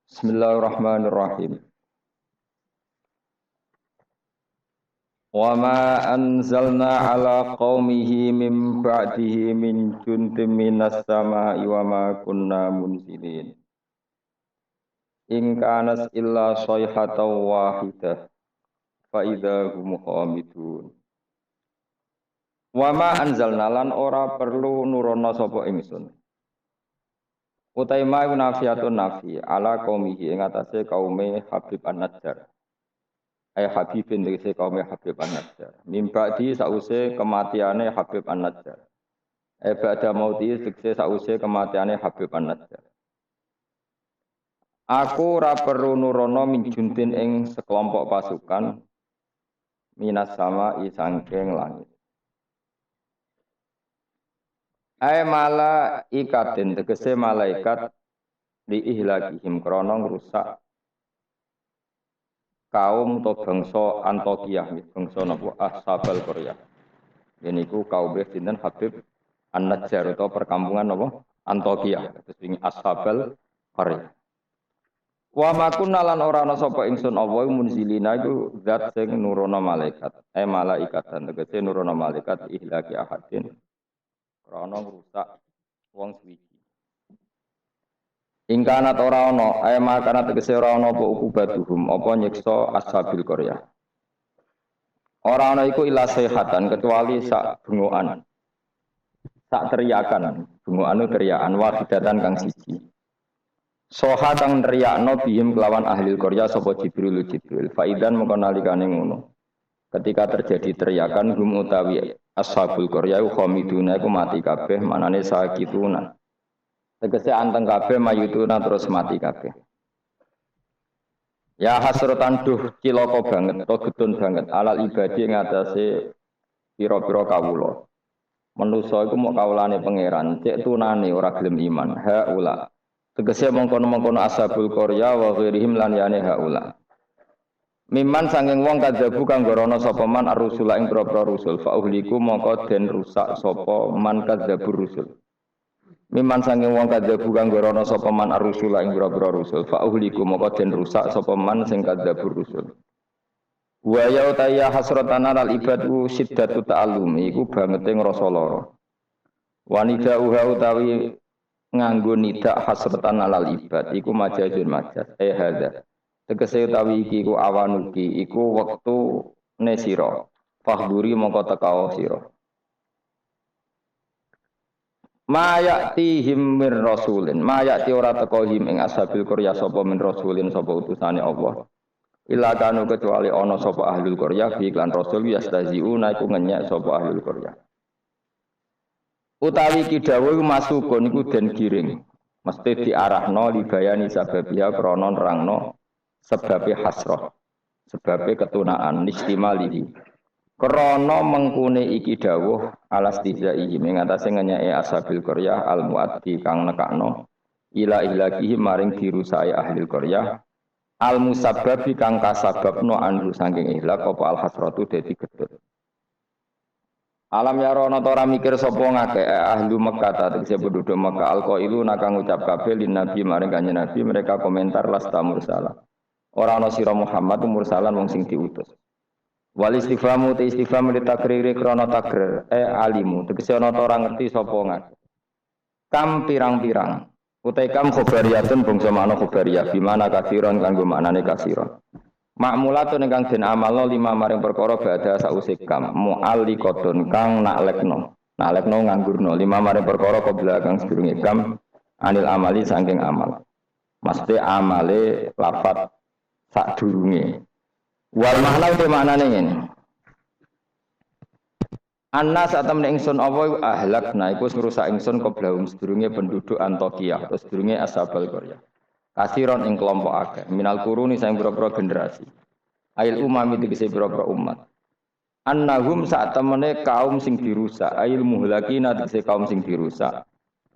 Bismillahirrahmanirrahim. Wa ma anzalna ala qaumihi min ba'dihi min juntim minas sama'i wa ma kunna munzilin. In kanas illa sayhatan wahidah fa idza hum khamidun. Wa ma anzalna lan ora perlu nurono sapa ingsun. Utai ma nafiatun nafi ala qaumihi ing atase kaume Habib An-Najjar. Habibin tegese kaum Habib An-Najjar. Mimba di sause kematiane Habib An-Najjar. Ba'da mauti tegese sause kematiane Habib An-Najjar. Aku ora perlu nurono min juntin ing sekelompok pasukan minas sama sangking langit. Malaikatin tegese malaikat di ihlakihim krana ngrusak kaum atau bangsa Antokiyah, bangsa napa Ashabal Qaryah. Yeniku kaum sinten Habib An-Najjar atau perkampungan napa Antokiyah, terus wingi Ashabal Qaryah. Wa makunna lan ora ana sapa ingsun Allah munzilina iku zat sing nurono malaikat. Malaikatan tegese nurono malaikat ihlaki ahadin. Krana ngrusak wong suwiji. Ingkanat ora ana, makana tegese ora ana apa ukubatuhum, apa nyiksa Ashabil Qaryah. Ora ana iku ila sehatan kecuali sak bengokan. Sak teriakan, bengokan teriakan wahidatan kang siji. Soha kang nriyakno bihim kelawan ahli Qaryah sapa Jibril. Faidan mengko nalikane ngono. Ketika terjadi teriakan hum utawi Ashabul Qaryah khamiduna iku mati kabeh, manane sakituna. Tegese anteng kabeh mayutuna terus mati kabeh. Ya hasratan duh cilaka banget atau getun banget alal ibadi ngatasi pira-pira kawula. Manusa iku mok kawulane pangeran, cek tunane ora gelem iman. Haula. Tegese mongkon-mongkon Ashabul Qaryah wa ghairihim lan yane haula. Miman sanging wong kadzabu kang gorono sapa man ar-rusula ing propro rusul fa uhliku mongko den rusak sapa man kadzabur rusul. Miman sanging wong kadzabu kang gorono sapa man ar-rusula ing propro rusul fa uhliku mongko den rusak sapa man sing kadzabur rusul. Wa ya utaya hasratan alal ibadu siddatu ta'allum iku bangete ngrasa lara. Wanida utawi nganggo nidak hasratan alal ibad iku majazun majaz hadza. Tegese utawi iki iku awanuki iku wektu ne sira fahduri mongko tekao sira mayatihim mir rasulin mayati ora teko him ing Ashabil Qaryah sapa min rasulin sapa utusane Allah ila kanu kecuali ana sapa ahlul Qaryah bi iklan rasul yastaziuna iku ngenyek sapa ahlul Qaryah utawi iki dawuh masukun iku den giring mesti diarahno libayani sababiha krana nerangno sebabe hasrah, sebabe ketunaan istimalihi. Krana mengkune iki dawuh alastizaihi ing atase ngenyake Ashabil Qaryah al-muaddi kang nekakno ila ilahi maring dirusake ahli Qaryah al-musabbabi kang kasababno anhu saking ihlak apa al-hasratu dadi gedhe. Alam ya rono ora mikir sapa ngake ahli Mekah tegese penduduk Mekah alqailu nakang ngucap kabeh lin nabi maring kanjeng nabi mereka komentar lasta mursalah. Ora ana sira Muhammad mursalan wong sing diutus. Wal istifhamu te istifham li takriri krana takrir alimu tegese ana ora ngerti sapa ngake. Kam pirang-pirang utai kam khobariyatun bangsa makna khobariyah bimana kasiron kanggo maknane kasiron. Ma'mulatun ingkang den amalno lima maring perkara badha sause kam mu'alliqatun kang naklekno nganggurno lima maring perkara qabla kang sedurunge kam anil amali saking amal. Mesti amale lafat sak durunge. Wal makna uti maknane ngene. Annas atamne ingsun apa ahlakna iku ngrusak ingsun qoblahum sedurunge penduduk Antokiyah terus sedurunge Ashabul Qaryah. Kasiron ing kelompok akeh minal quruni sang pira-pira generasi. Ail umami tegese pira-pira umat. Annahum sak temene kaum sing dirusak, ail muhlakina tegese kaum sing dirusak.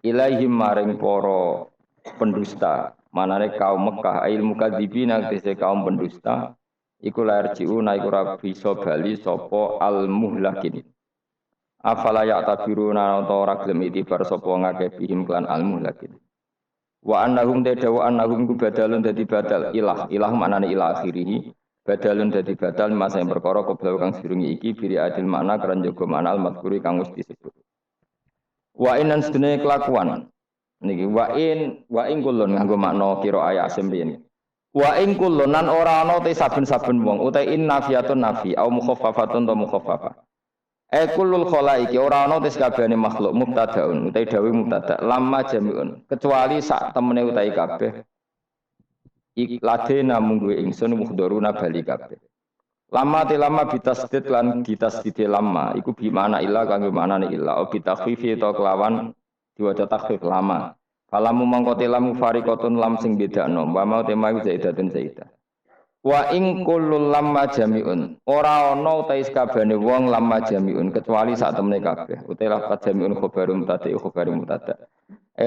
Ilaihim maring para pendusta. Manane kaum Mekah ail mukadzibina tegese kaum pendusta iku lair jiuna iku ora bisa bali sapa al muhlakin afala ya tabiruna utawa ora gelem itibar sapa ngakeh bihim klan al muhlakin Wa annahum tadawu annahum ku badalun dadi badal ilah maknane ilah akhirih badalun dadi badal masa yang perkara qabla kang sedurunge iki biri adil makna keran jaga makna al madhkuri kang wis disebut. Wa inan sedene kelakuan niki wa in kulun nganggo makna kira ayat semriyen. Wa in kulun nan ora ana te saben-saben wong uta in nafiyatun nafi au mukhaffafatun ta mukhaffafah. Kulul khalaiki ora ana tes kabehane makhluk mubtadaun utai dawuh mubtada lamma jamiun kecuali sak temene utai kabeh ikladena munggu ingsun muhdharuna bali kabeh lama bitasdid lan ditasdid lama iku bi mana illa kanggo manane illa o bitakhfifi to kelawan diwaca takhfif lama falamu mangko lamu fariqatun lam sing bedakno wa mau tema zaidatun zaidah. Wa ing kullul lamma jami'un ora ana utahe sakabehane wong lamma jami'un kecuali sak temene kabeh utahe lafaz jami'un khabarum mutada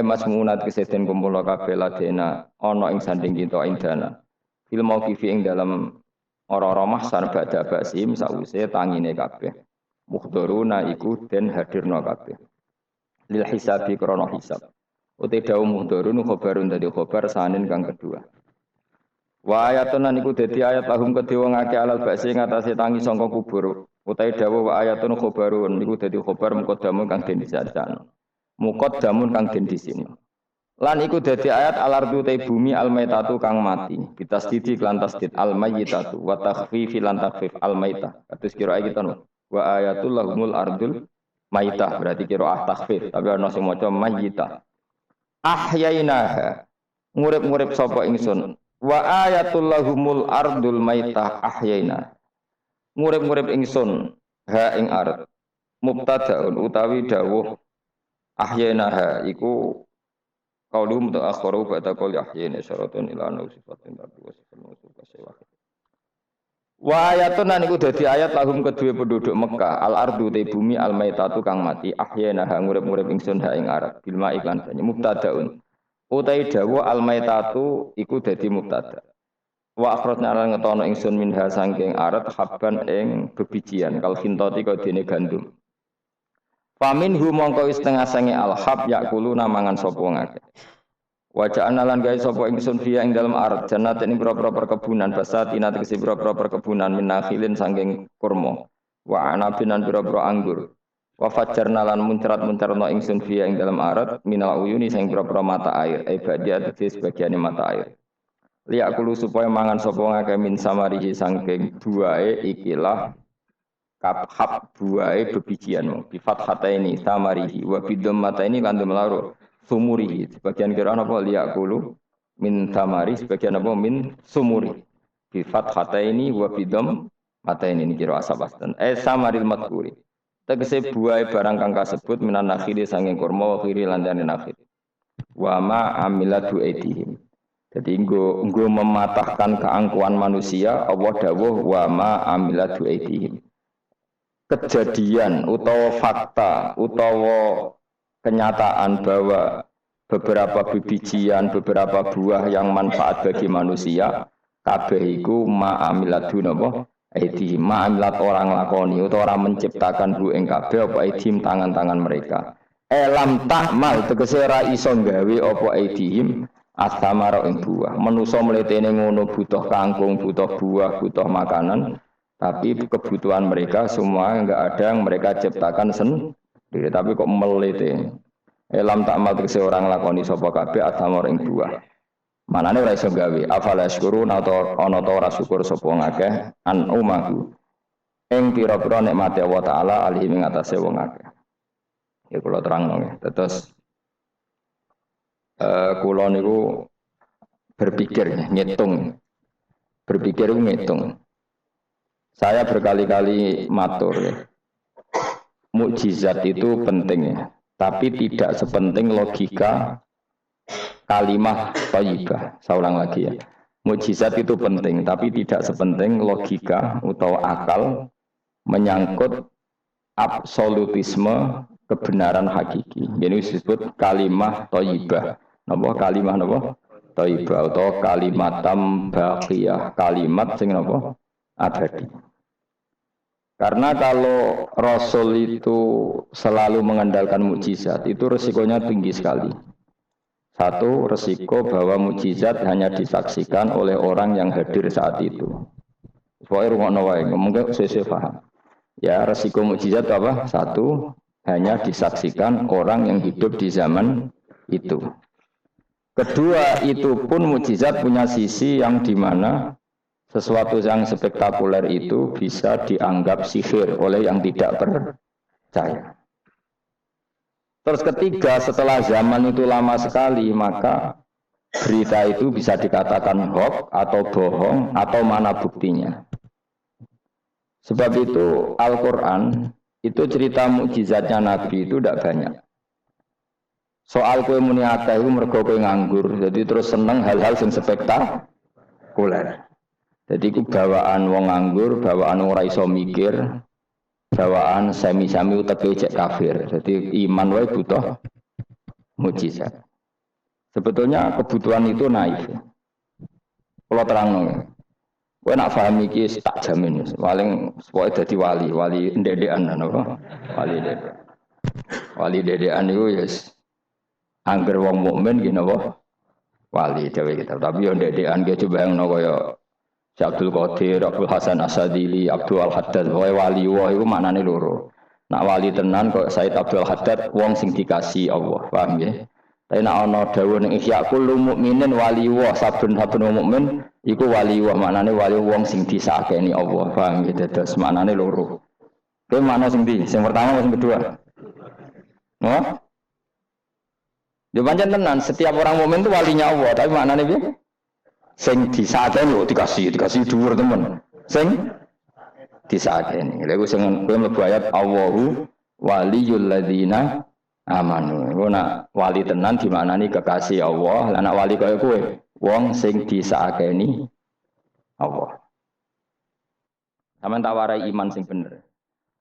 masmunat keseden kumpul kabeh ladena ana ing sanding kita indana fil mauqifi ing dalam ora-ora mahsan badha basim sause tangine kabeh muhdharuna iku den hadirna kabeh lil hisabi krana hisab utahe dawuh muhdharun khabarun dadi khabar sanin kang kedua. Wa ayatun lan iku dadi ayat lahum kedhe wong akeh alal ba'si ngatasé tangi sangka kubur. Utahe dawuh wa ayatun khabarun niku dadi khabar muqaddamun kang den disarcan. Muqaddamun kang den disino. Lan iku dadi ayat alardu te bumi almaitatu kang mati. Bitasdidi lan tasdid almayyitatu wa takhfifi lan takhfif almaitah. Kados kira kita no. Wa ayatul lahumul ardul maitah berarti kira takhfif tapi ana sing maca mayyitah. Ahyainaha ngurip-ngurip sapa ingsun. Wa ayatul lahumul ardul maitah ahyaina ngurip-ngurip ingsun ha ing ard mubtadaun utawi dawuh ahyaina iku qaulum ta'akharu ba'da qauli ahyaina syaratun ila sifatin wa sifatun wahid. Wa ayatun niku dadi ayat lahum kedue penduduk Mekah al ardu te bumi al maitatu kang mati ahyaina ngurip-ngurip ingsun ha ing ard bil ma iklan banyu mubtadaun utai dawa al-maitatu iku dadi mubtada. Wa akhrajna lan ngetono ingsun minha saking arat habban ing bebijian kal khintati kodene gandum. Famin hu mongko setengah sange al-hab yakulu namangan sapa ngake. Wa ja'alna lan gawe sapa ingsun fiya ing dalem arat jannat ing pira-pira perkebunan basatina tegese pira-pira perkebunan minakhilin saking kurma. Wa anabin lan pira-pira anggur. Wa fajjarna lan muncrat-muncarna ingsun fiya ing dalam arat minal uyuni sing pira-pira mata air badia tegese sebagiane mata air liyakulu supaya mangan sapa ngake min samarihi saking buahe ikilah kabhab buahe bebijian bi fathataini samarihi wa bidom mata ini lan demlaro sumurihi sebagian kira apa liyakulu min samari sebagian apa min sumuri bi fathataini wa bidom mata ini kira asabastan samaril madhuri tegese buah barang kang kasebut minan nakhili sanging kurma wa khiri lan dene nakhil. Wa ma amilatu aidihim. Jadi nggo mematahkan keangkuhan manusia Allah dawuh wa ma amilatu aidihim. Kejadian utawa fakta utawa kenyataan bahwa beberapa bibijian, beberapa buah yang manfaat bagi manusia kabeh iku ma amilatu napa aidihim ma'amilat orang lakoni atau orang menciptakan bu ing kabeh apa aidihim tangan-tangan mereka lam tahmal tegese ra iso gawe apa aidihim astamara ing buah manusa mletene ngono butuh kangkung butuh buah butuh makanan tapi kebutuhan mereka semua enggak ada yang mereka ciptakan sendiri tapi kok melete lam tahmal tegese orang lakoni sapa kabeh astamara ing buah. Manane ora iso gawe afala syukurun atau ana ta ora syukur sapa ngakeh an umahu ing pira-pira nikmate Allah taala alih ing atase wong akeh. Ya kula terangno nggih. Terus kula niku berpikir ngitung. Berpikir ngitung. Saya berkali-kali matur ya. Mukjizat itu penting ya, tapi tidak sepenting logika kalimah thayyibah. Saya ulang lagi ya. Mukjizat itu penting, tapi tidak sepenting logika atau akal menyangkut absolutisme kebenaran hakiki. Ini disebut kalimah thayyibah. Napa kalimah napa? Thayyibah atau kalimatam baqiyah, kalimat sing napa? Abadi. Karena kalau Rasul itu selalu mengandalkan mukjizat, itu resikonya tinggi sekali. Satu, resiko bahwa mukjizat hanya disaksikan oleh orang yang hadir saat itu. Pokoknya rungokno wae, mungkin sesuai paham. Ya, resiko mukjizat apa? Satu, hanya disaksikan orang yang hidup di zaman itu. Kedua, itu pun mukjizat punya sisi yang dimana sesuatu yang spektakuler itu bisa dianggap sihir oleh yang tidak percaya. Terus ketiga, setelah zaman itu lama sekali, maka berita itu bisa dikatakan hoax atau bohong atau mana buktinya. Sebab itu Al-Quran itu cerita mukjizatnya Nabi itu tidak banyak. Soal kue muni akeh itu mergo kue nganggur, jadi terus seneng hal-hal yang spektakuler. Jadi ku bawaan wong nganggur, bawaan ora iso mikir, bawaan semi-semi uteke cek kafir. Jadi iman wae butuh mukjizat. Sebetulnya kebutuhan itu naif. Kalau terang, kowe nak paham iki tak jamin, paling pokoke dadi wali ndedekan napa? Wali ndedekan iku yes. Angger wong mukmin ki napa? Wali dhewe kita. Tapi yo ndedekan ki coba yang kaya Si Abdul Qadir, Abdul Hasan Asadili, Abdul Al-Haddad, wali wah itu maknane loro. Nak wali tenan kok Said Abdul Haddad wong sing dikasih Allah, paham ya? Tapi nak ana dawuh ning Ihya kullu mukminin wali wah, saben-saben wong mukmin iku wali wah, maknane wali wong sing disakeni Allah, paham ya? Terus maknane loro. Kowe mana sing ndi? Sing pertama sing kedua? Hah? Yo pancen tenan, setiap orang mukmin itu walinya Allah, tapi maknane piye? Sing disakeni lho dikasih dhuwur temen. Sing disakeni. Lha iku sing kowe mlebu ayat Allahu waliyul ladzina amanu. Iku nak wali tenan dimaknani kekasih Allah, lan nak wali kaya kowe wong sing disakeni Allah. Sampeyan tak warai iman sing bener.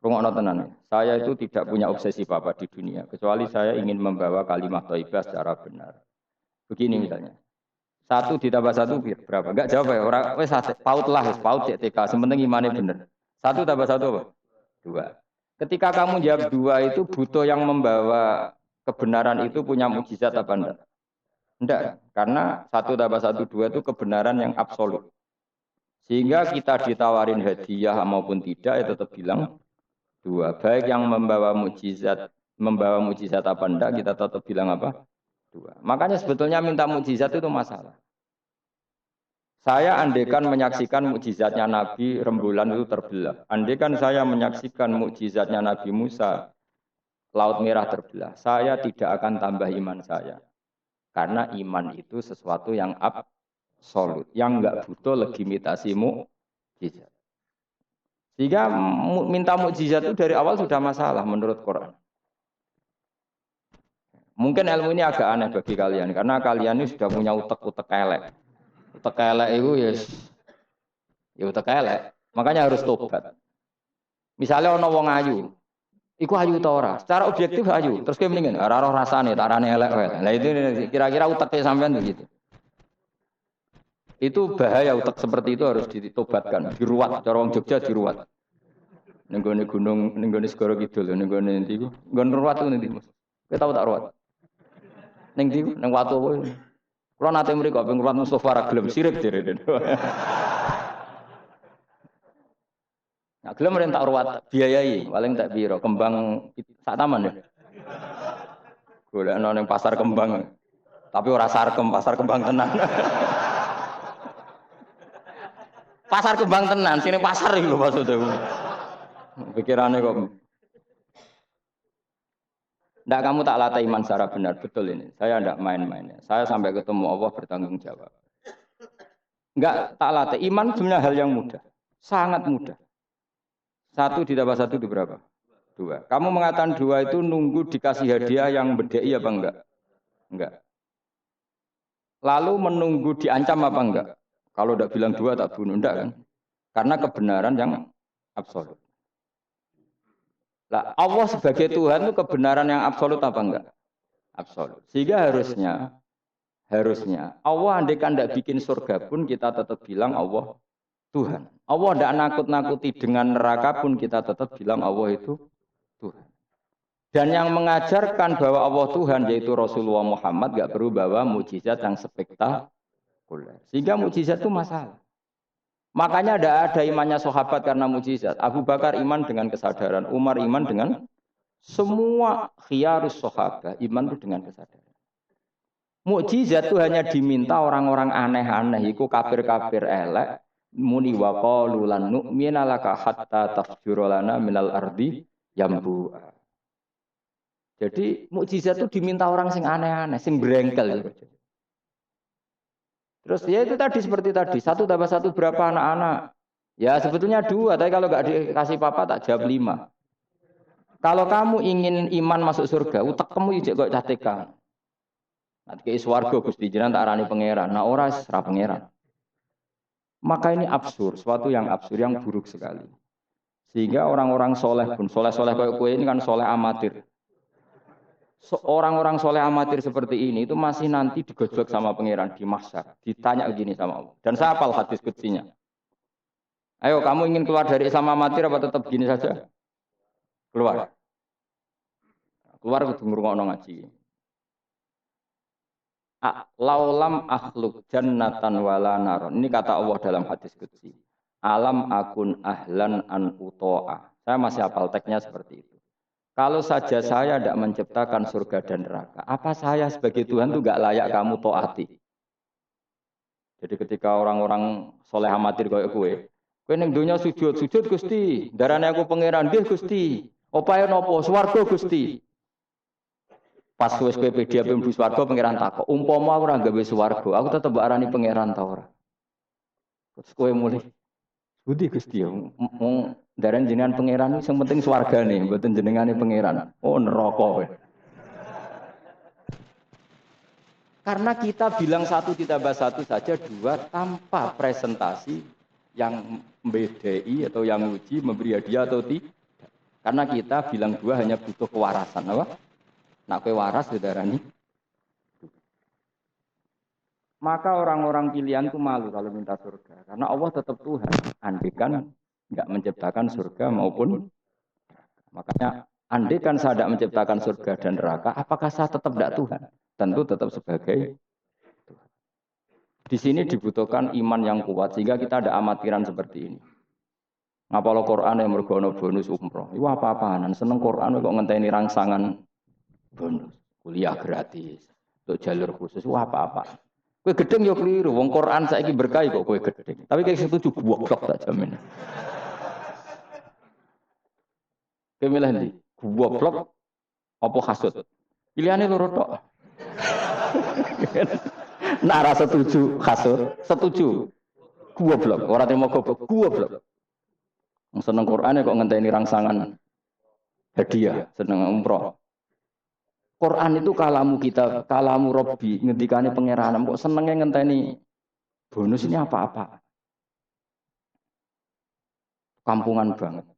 Rungokno tenan. Saya itu tidak punya obsesi apa di dunia, kecuali saya ingin membawa kalimat thayyibah secara benar. Begini misalnya. 1 ditambah 1 berapa? Enggak jawab ya. Orang wes paut lah, paut CTK. Sementing imannya bener. 1 tambah 1 apa? 2. Ketika kamu jawab 2 itu butuh yang membawa kebenaran itu punya mukjizat apa enggak? Enggak. Karena 1 tambah 1 2 itu kebenaran yang absolut. Sehingga kita ditawarin hadiah maupun tidak ya tetap bilang 2. Baik yang membawa mukjizat apa enggak kita tetap bilang apa? 2. Makanya sebetulnya minta mukjizat itu masalah. Saya andaikan menyaksikan mukjizatnya Nabi rembulan itu terbelah. Andaikan saya menyaksikan mukjizatnya Nabi Musa Laut Merah terbelah. Saya tidak akan tambah iman saya. Karena iman itu sesuatu yang absolut. Yang enggak butuh legitimasi mukjizat. Sehingga minta mukjizat itu dari awal sudah masalah menurut Quran. Mungkin ilmu ini agak aneh bagi kalian karena kalian ini sudah punya utek-utek elek. Utek elek itu ya utek elek. Makanya harus tobat. Misalnya ana wong ayu, iku ayu ta ora? Secara objektif ayu, terus kowe mendingan ora roh rasane, tarane elek wae. Lah itu kira-kira uteke sampean begitu. Itu bahaya utek seperti itu harus ditobatkan, diruat, cara wong Jogja diruat. Ning gone gunung, ning gone segara kidul, ning gone ndi iku? Nggon ruwat ku ndi, Mas? Kowe tau tak ruwat? Ning ndi ning watu kowe. Kula nate mriko ping ruwat Mustofa ra gelem sirik jere. Nah, gelem ren tak ruwat biayai, paling tak piro kembang sak taman ya. Golekno ning pasar kembang. Tapi ora sarkem, pasar kembang tenan. Pasar kembang tenan, sini pasar iki lho maksudku. Pikirane kok. Ndak kamu tak latih iman secara benar, betul ini. Saya ndak main-main. Saya sampai ketemu Allah bertanggung jawab. Enggak tak latih. Iman sebenarnya hal yang mudah. Sangat mudah. 1 ditambah 1 itu berapa? 2. Kamu mengatakan 2 itu nunggu dikasih hadiah yang bedai apa enggak? Enggak. Lalu menunggu diancam apa enggak? Kalau ndak bilang 2 tak bunuh, enggak kan? Karena kebenaran yang absolut. Lah, Allah sebagai Tuhan itu kebenaran yang absolut apa enggak? Absolut. Sehingga harusnya Allah andaikan tidak bikin surga pun kita tetap bilang Allah Tuhan. Allah tidak nakut-nakuti dengan neraka pun kita tetap bilang Allah itu Tuhan. Dan yang mengajarkan bahwa Allah Tuhan yaitu Rasulullah Muhammad gak perlu bawa mukjizat yang spektakuler. Sehingga mukjizat itu masalah. Makanya tidak ada imannya sahabat karena mukjizat. Abu Bakar iman dengan kesadaran, Umar iman dengan semua khiyarus sahabat iman itu dengan kesadaran. Mukjizat itu hanya diminta orang-orang aneh-aneh, iku kafir-kafir elek, muni wa qalu lan nu'mina laka hatta tafjura lana minal ardi yambu. Jadi mukjizat itu diminta orang sing aneh-aneh, sing berengkel. Terus ya itu tadi seperti tadi, 1+1 berapa anak-anak? Ya sebetulnya 2, tapi kalau nggak dikasih papa tak jawab 5. Kalau kamu ingin iman masuk surga, utak kamu ijek kok catekan. Nanti ke swarga Gusti jenengan tak arani pangeran. Nah ora serah pangeran. Maka ini absurd, suatu yang absurd, yang buruk sekali. Sehingga orang-orang soleh pun, soleh-soleh kayak kue ini kan soleh amatir. Orang-orang soleh amatir seperti ini itu masih nanti digojlok sama pangeran di mahsyar, ditanya begini sama Allah. Dan saya hafal hadis kutsinya. Ayo kamu ingin keluar dari Islam amatir apa tetap begini saja? Keluar. Keluar kudu ngrungokno ngaji. Laulam akhluk jannatan wala naron. Ini kata Allah dalam hadis qudsi. Alam akun ahlan an uto'a. Saya masih hafal teksnya seperti itu. Kalau saja saya tidak menciptakan surga dan neraka, apa saya sebagai Tuhan itu gak layak kamu taati? Jadi ketika orang-orang soleh amatir kayak kue ning dunya sujud Gusti, darane aku pangeran nggih Gusti. Opae napa? Swarga Gusti. Pas wis kowe pede ape mlebu swarga pangeran takok, umpama ora gawe swarga, aku tetep mbok arani pangeran ta ora? Terus kowe mulih Budi Gusti darah jenengan pangeran itu yang penting swarga nih, mboten jenengane pangeran. Oh neraka kowe. Karena kita bilang 1 ditambah 1 saja 2 tanpa presentasi yang membedai atau yang uji memberi hadiah atau tidak. Karena kita bilang 2 hanya butuh kewarasan, apa? Nak kowe waras didarani. Maka orang-orang pilihan itu malu kalau minta surga. Karena Allah tetap Tuhan. Andikan enggak menciptakan surga maupun makanya andikan saya tidak menciptakan surga dan neraka, apakah saya tetap tidak Tuhan? Tentu tetap sebagai Tuhan. Di sini dibutuhkan iman yang kuat sehingga kita ada amatiran seperti ini. Ngapalo Quran yang mergono bonus umroh. Itu apa-apaan? Seneng Quran kok ngenteni rangsangan bonus. Kuliah gratis. Untuk jalur khusus. Itu apa-apa? Kowe gedeng yo keliru. Wong Quran saiki berkah kok kowe gedeng. Tapi kayak setuju goblok tak jamin. Kowe milih ndi? Goblok apa hasud? Pilihane loro tok. Nara setuju hasud, setuju goblok. Ora terima goblok. Wong seneng Quran kok ngenteni rangsangan hadiah, seneng umroh. Quran itu kalamu kita, kalamu Robbi, ngendikane pangeran, kok senengnya ngenteni bonus ini apa-apa. Kampungan banget.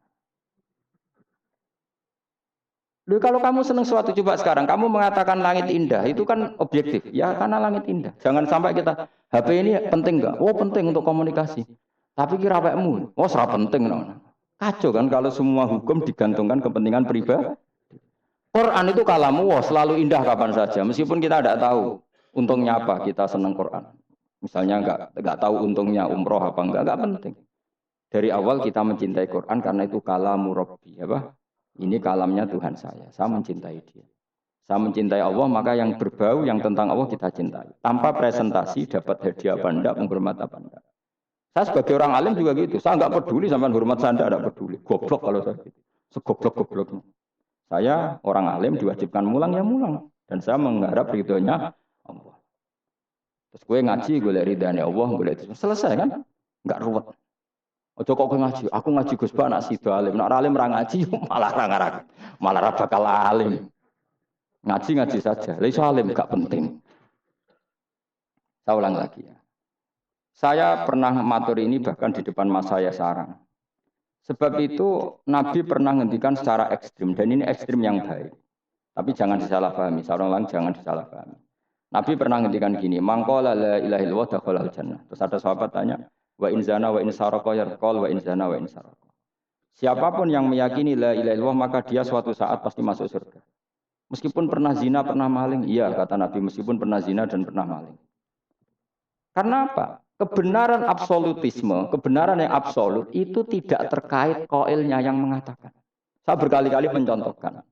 Loh, kalau kamu seneng sesuatu coba sekarang, kamu mengatakan langit indah, itu kan objektif. Ya karena langit indah. Jangan sampai kita, HP ini penting enggak? Oh penting untuk komunikasi. Tapi kira awakmu, oh serah penting. No. Kacau kan kalau semua hukum digantungkan kepentingan pribadi. Quran itu kalamu wah, selalu indah kapan saja. Meskipun kita tidak tahu untungnya apa kita senang Quran. Misalnya enggak tahu untungnya umroh apa enggak penting. Dari awal kita mencintai Quran karena itu kalamu Rabbi, apa? Ini kalamnya Tuhan saya mencintai dia. Saya mencintai Allah, maka yang berbau yang tentang Allah kita cintai. Tanpa presentasi dapat hadiah apa enggak, penghormat apa enggak. Saya sebagai orang alim juga gitu. Saya enggak peduli sama hormat saya enggak peduli. Goblok kalau saya gitu. Segoblok-gobloknya. Saya orang alim diwajibkan mulang ya mulang. Dan saya mengharap ridhonya Allah. Terus gue ngaji, gue lihat ridhonya Allah, gue lihat itu. Selesai kan? Enggak ruwet. Ojo kok ngaji, aku ngaji Gus Ba nak sida alim. Nak alim ra ngaji malah ra bakal alim. Ngaji saja. Lah iso alim gak penting. Saya ulang lagi ya. Saya pernah matur ini bahkan di depan mas saya sarang. Sebab itu Nabi pernah ngendikan secara ekstrim dan ini ekstrim yang baik. Tapi jangan disalahpahami, sarang jangan disalahpahami. Nabi pernah ngendikan gini, mangqala la ilaha illallah dakhalal jannah. Terus ada sahabat tanya, wa in zana wa in sarqa yarqal wa in zana wa in sarqa. Siapapun yang meyakini la ilaha illallah maka dia suatu saat pasti masuk surga. Meskipun pernah zina, pernah maling, iya kata Nabi, meskipun pernah zina dan pernah maling. Karena apa? Kebenaran absolutisme, kebenaran yang absolut itu tidak terkait koilnya yang mengatakan. Saya berkali-kali mencontohkan.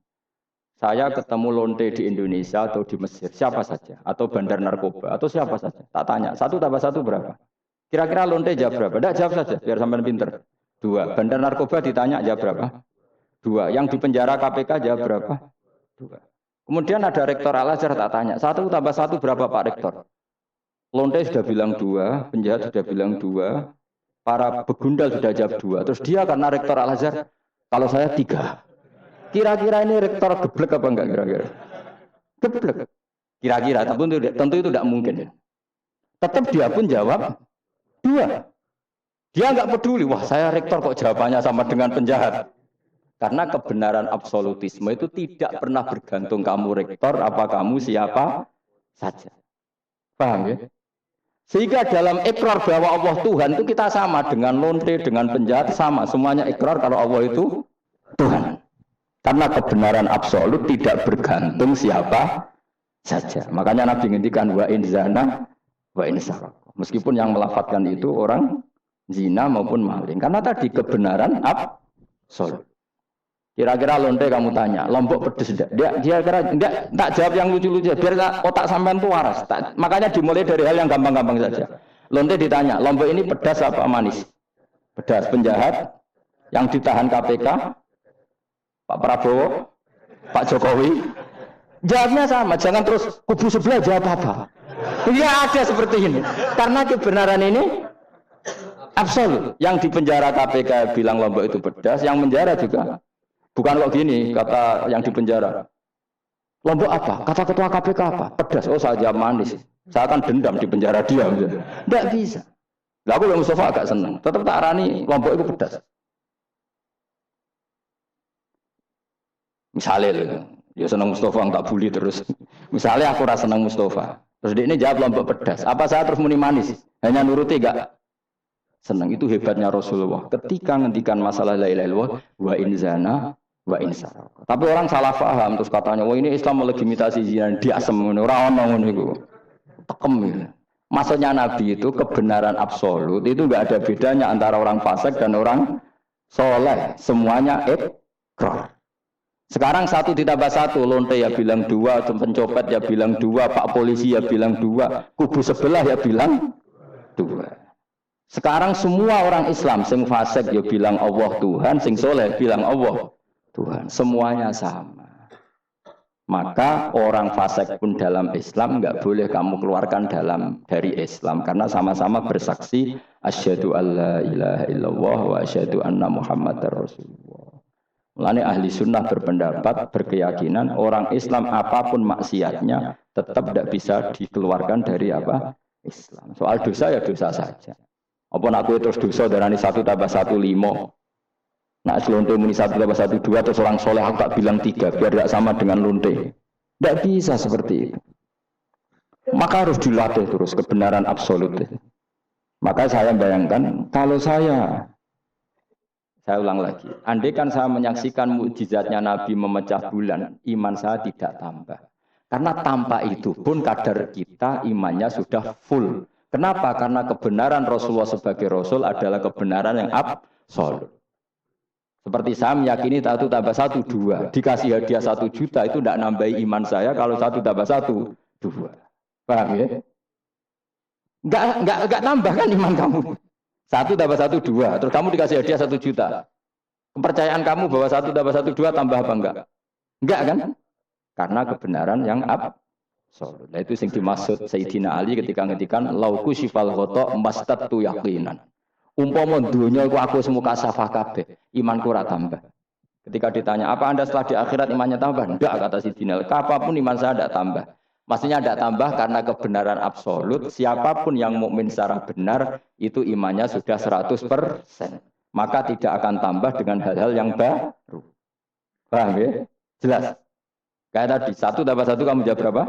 Saya ketemu lonte di Indonesia atau di Mesir, siapa saja. Atau bandar narkoba, atau siapa saja. Tak tanya, 1+1 berapa? Kira-kira lonte jawab berapa? Tidak, jawab saja, biar sampai pinter. 2. Bandar narkoba ditanya jawab berapa? 2. Yang di penjara KPK jawab berapa? 2. Kemudian ada rektor Al-Azhar tak tanya, 1+1 berapa Pak Rektor? Lonte sudah bilang 2, penjahat sudah bilang 2, para begundal sudah jawab 2. Terus dia karena rektor Al-Azhar, kalau saya 3. Kira-kira ini rektor geblek apa enggak kira-kira? Geblek. Kira-kira, tentu itu tidak mungkin. Tetap dia pun jawab 2. Dia enggak peduli, wah saya rektor kok jawabannya sama dengan penjahat. Karena kebenaran absolutisme itu tidak pernah bergantung kamu rektor, apa kamu siapa saja. Paham ya? Sehingga dalam ikrar bahwa Allah Tuhan itu kita sama dengan lonte, dengan penjahat sama. Semuanya ikrar kalau Allah itu Tuhan. Karena kebenaran absolut tidak bergantung siapa saja. Makanya Nabi ngendikan wa in zana wa in saraq. Meskipun yang melafadzkan itu orang zina maupun maling. Karena tadi kebenaran absolut. Kira-kira lonte kamu tanya, Lombok pedes enggak? Dia kira enggak, tak jawab yang lucu-lucu biar otak sampean tuh waras. Makanya dimulai dari hal yang gampang-gampang saja. Lonte ditanya, Lombok ini pedas apa manis? Pedas. Penjahat yang ditahan KPK, Pak Prabowo, Pak Jokowi. Jawabnya sama, jangan terus kubu sebelah jawab apa. Iya ada seperti ini. Karena kebenaran ini absolut. Yang di penjara KPK bilang Lombok itu pedas, yang penjara juga. Bukan kok gini, kata yang di penjara. Lombok apa? Kata ketua KPK apa? Pedas. Oh saya jawab manis. Saya akan dendam di penjara dia. Tidak bisa. Lah aku yang Mustafa agak senang. Tetap tak arani Lombok itu pedas. Misalnya loh, ya senang Mustafa tak bully terus. Misalnya aku rasa senang Mustafa. Terus dia ini jawab Lombok pedas. Apa saya terus muni manis? Hanya nuruti enggak? Senang. Itu hebatnya Rasulullah. Ketika ngendikan masalah la ilaha illallah wa in zana wa in saraq. Tapi orang salah paham terus katanya, "Wah, ini Islam melegitimasi zina." Dia asem ngono, ora ono ngono iku. Tekem ya. Maksudnya Nabi itu kebenaran absolut, itu enggak ada bedanya antara orang fasik dan orang soleh. Semuanya ikrar. Sekarang 1+1, lonte ya bilang 2, pencopet ya bilang 2, Pak Polisi ya bilang 2, kubu sebelah ya bilang 2. Sekarang semua orang Islam sing fasik ya bilang Allah Tuhan, sing soleh bilang Allah Tuhan. Semuanya sama. Maka orang fasik pun dalam Islam enggak boleh kamu keluarkan dari Islam karena sama-sama bersaksi asyhadu alla ilaha illallah wa asyhadu anna muhammadar rasulullah. Mulane ahli sunnah berpendapat, berkeyakinan orang Islam apapun maksiatnya tetap tidak bisa dikeluarkan dari apa? Islam. Soal dosa ya dosa saja. Apa nak kowe terus dosa darani 1+1 5. Nak selonte muni 1+1 2 terus orang soleh aku tak bilang 3 biar tidak sama dengan lonte. Tidak bisa seperti itu. Maka harus dilatih terus kebenaran absolut. Maka saya bayangkan kalau saya ulang lagi, andai kan saya menyaksikan mukjizatnya Nabi memecah bulan, iman saya tidak tambah. Karena tanpa itu pun kadar kita imannya sudah full. Kenapa? Karena kebenaran Rasulullah sebagai Rasul adalah kebenaran yang absolut. Seperti saya meyakini 1+1 2. Dikasih hadiah 1 juta itu tidak nambahi iman saya kalau 1+1 2. Paham ya? Enggak tambah kan iman kamu. 1+1 2. Terus kamu dikasih hadiah 1 juta. Kepercayaan kamu bahwa 1+1 2 tambah apa enggak? Enggak kan? Karena kebenaran yang absolut. Nah itu yang dimaksud Sayyidina Ali ketika ngetikan lauku syifal ghata mastatu yaqinan. Umpama dunia aku semua kasafah kabeh, imanku ora tambah. Ketika ditanya, apa Anda setelah di akhirat imannya tambah? Enggak, kata Sayyidina Ali. Apapun iman saya tidak tambah. Maksudnya tidak tambah karena kebenaran absolut. Siapapun yang mukmin secara benar itu imannya sudah 100%. Maka tidak akan tambah dengan hal-hal yang baru. Paham ya? Jelas. Kayak tadi 1+1 kamu jawab berapa?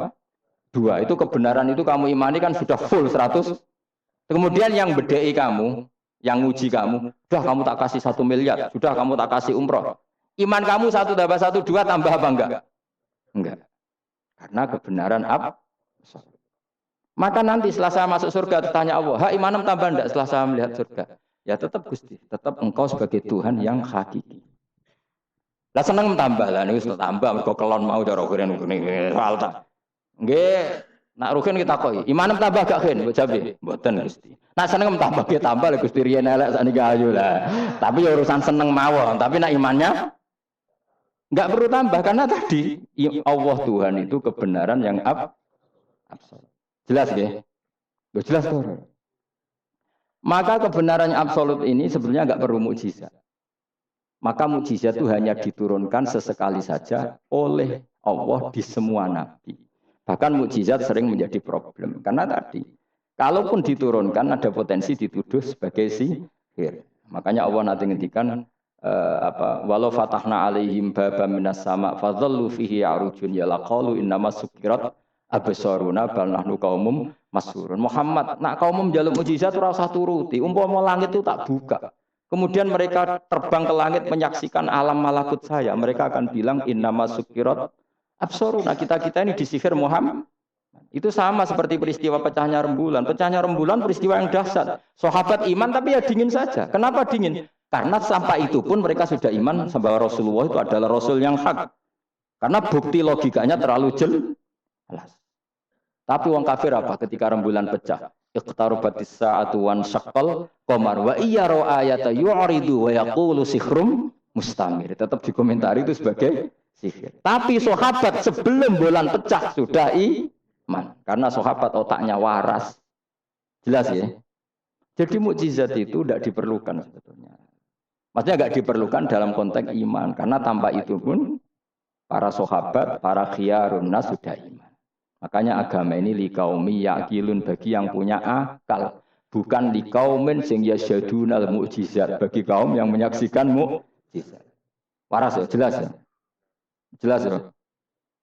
2. Itu kebenaran itu kamu imani kan sudah full 100. Kemudian yang bedai kamu yang nguji kamu. Sudah kamu tak kasih 1 miliar, sudah kamu tak kasih umroh. Iman kamu 1 tambah 1 2 tambah apa enggak? Enggak. Karena kebenaran absolut. Maka nanti setelah saya masuk surga tanya Allah, "Ha, imanem tambah enggak setelah saya melihat surga?" Ya tetap Gusti, tetap engkau sebagai Tuhan yang hakiki. Lah seneng tambah lah niku tambah mergo kelon mau cara ukuran soal ta. Nggih, nak rugen kita koi. Imanem tambah gak gen, mbok jabe. Mboten Gusti. Nak seneng tambah ge tambah lah Gusti riyen elek sakniki ayu lah. Tapi ya urusan seneng mawon, tapi nak imannya enggak perlu tambah karena tadi Allah Tuhan itu kebenaran yang absolut. Jelas nggih? Jelas tuh. Maka kebenaran yang absolut ini sebenarnya enggak perlu mukjizat. Maka mukjizat itu hanya diturunkan sesekali saja oleh Allah di semua nabi. Bahkan mukjizat sering menjadi problem. Karena tadi, kalaupun diturunkan ada potensi dituduh sebagai sihir. Makanya Allah nanti ngendikan walau fatahna alaihim babam minas sama fadhallu fihi ya'rujun ya laqalu innama sukirat absaruna bal nahnu qaumum masurun. Muhammad, nak kaum njaluk mukjizat ora usah turuti. Umpama langit itu tak buka. Kemudian mereka terbang ke langit menyaksikan alam malakut saya. Mereka akan bilang innama sukirat absaruna. Kita ini disihir Muhammad. Itu sama seperti peristiwa pecahnya rembulan. Pecahnya rembulan peristiwa yang dahsyat. Sahabat iman tapi ya dingin saja. Kenapa dingin? Karena sampai itu pun mereka sudah iman bahwa Rasulullah itu adalah Rasul yang hak. Karena bukti logikanya terlalu jelas. Tapi wong kafir apa ketika rembulan pecah? Iqtarabatis sa'atu wan syaqqal qamar wa iyyaru ayata yu'ridu wa yaqulu sikhrum mustamir. Tetap dikomentari itu sebagai sihir. Tapi sahabat sebelum bulan pecah sudah iman. Karena sahabat otaknya waras. Jelas ya? Jadi mukjizat itu tidak diperlukan sebetulnya. Maksudnya nggak diperlukan dalam konteks iman. Karena tanpa itu pun para sahabat, para khiyarun nas sudah iman. Makanya agama ini liqaumi yaqilun bagi yang punya akal. Bukan liqaumin sing yasyadunal mukjizat. Bagi kaum yang menyaksikan mukjizat. Waras ya? Jelas ya? Jelas ya?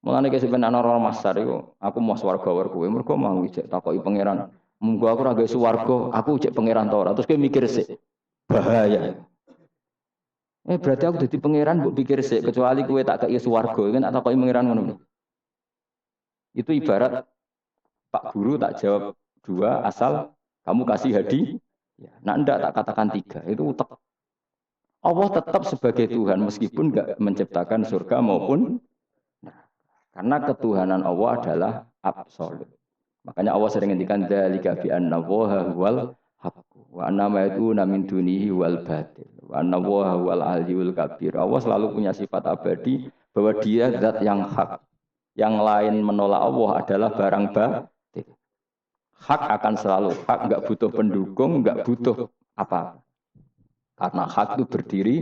Mulane kaya sampeyan ana ora masar iku, aku mau swarga war kowe, mergo mau ijek takoki pangeran. Munggo aku ora gawe swarga, aku ijek pangeran ta ora. Terus kowe mikir sik. Bahaya. Berarti aku dadi pangeran mbok pikir sik, kecuali kowe tak kei swarga, kan tak takoki pangeran ngono. Itu ibarat Pak Guru tak jawab 2 asal kamu kasih hadiah. Nah enggak tak katakan 3, itu utek. Allah tetap sebagai Tuhan meskipun enggak menciptakan surga maupun karena ketuhanan Allah adalah absolut. Makanya Allah sering ngendikan dzalika bi anna Allaha huwal haqq wa anna ma yad'una min dunihi wal batil wa anna Allaha huwal aliyyul kabir. Allah selalu punya sifat abadi bahwa dia zat yang hak. Yang lain menolak Allah adalah barang batil. Hak akan selalu hak, enggak butuh pendukung, enggak butuh apa. Karena hak itu berdiri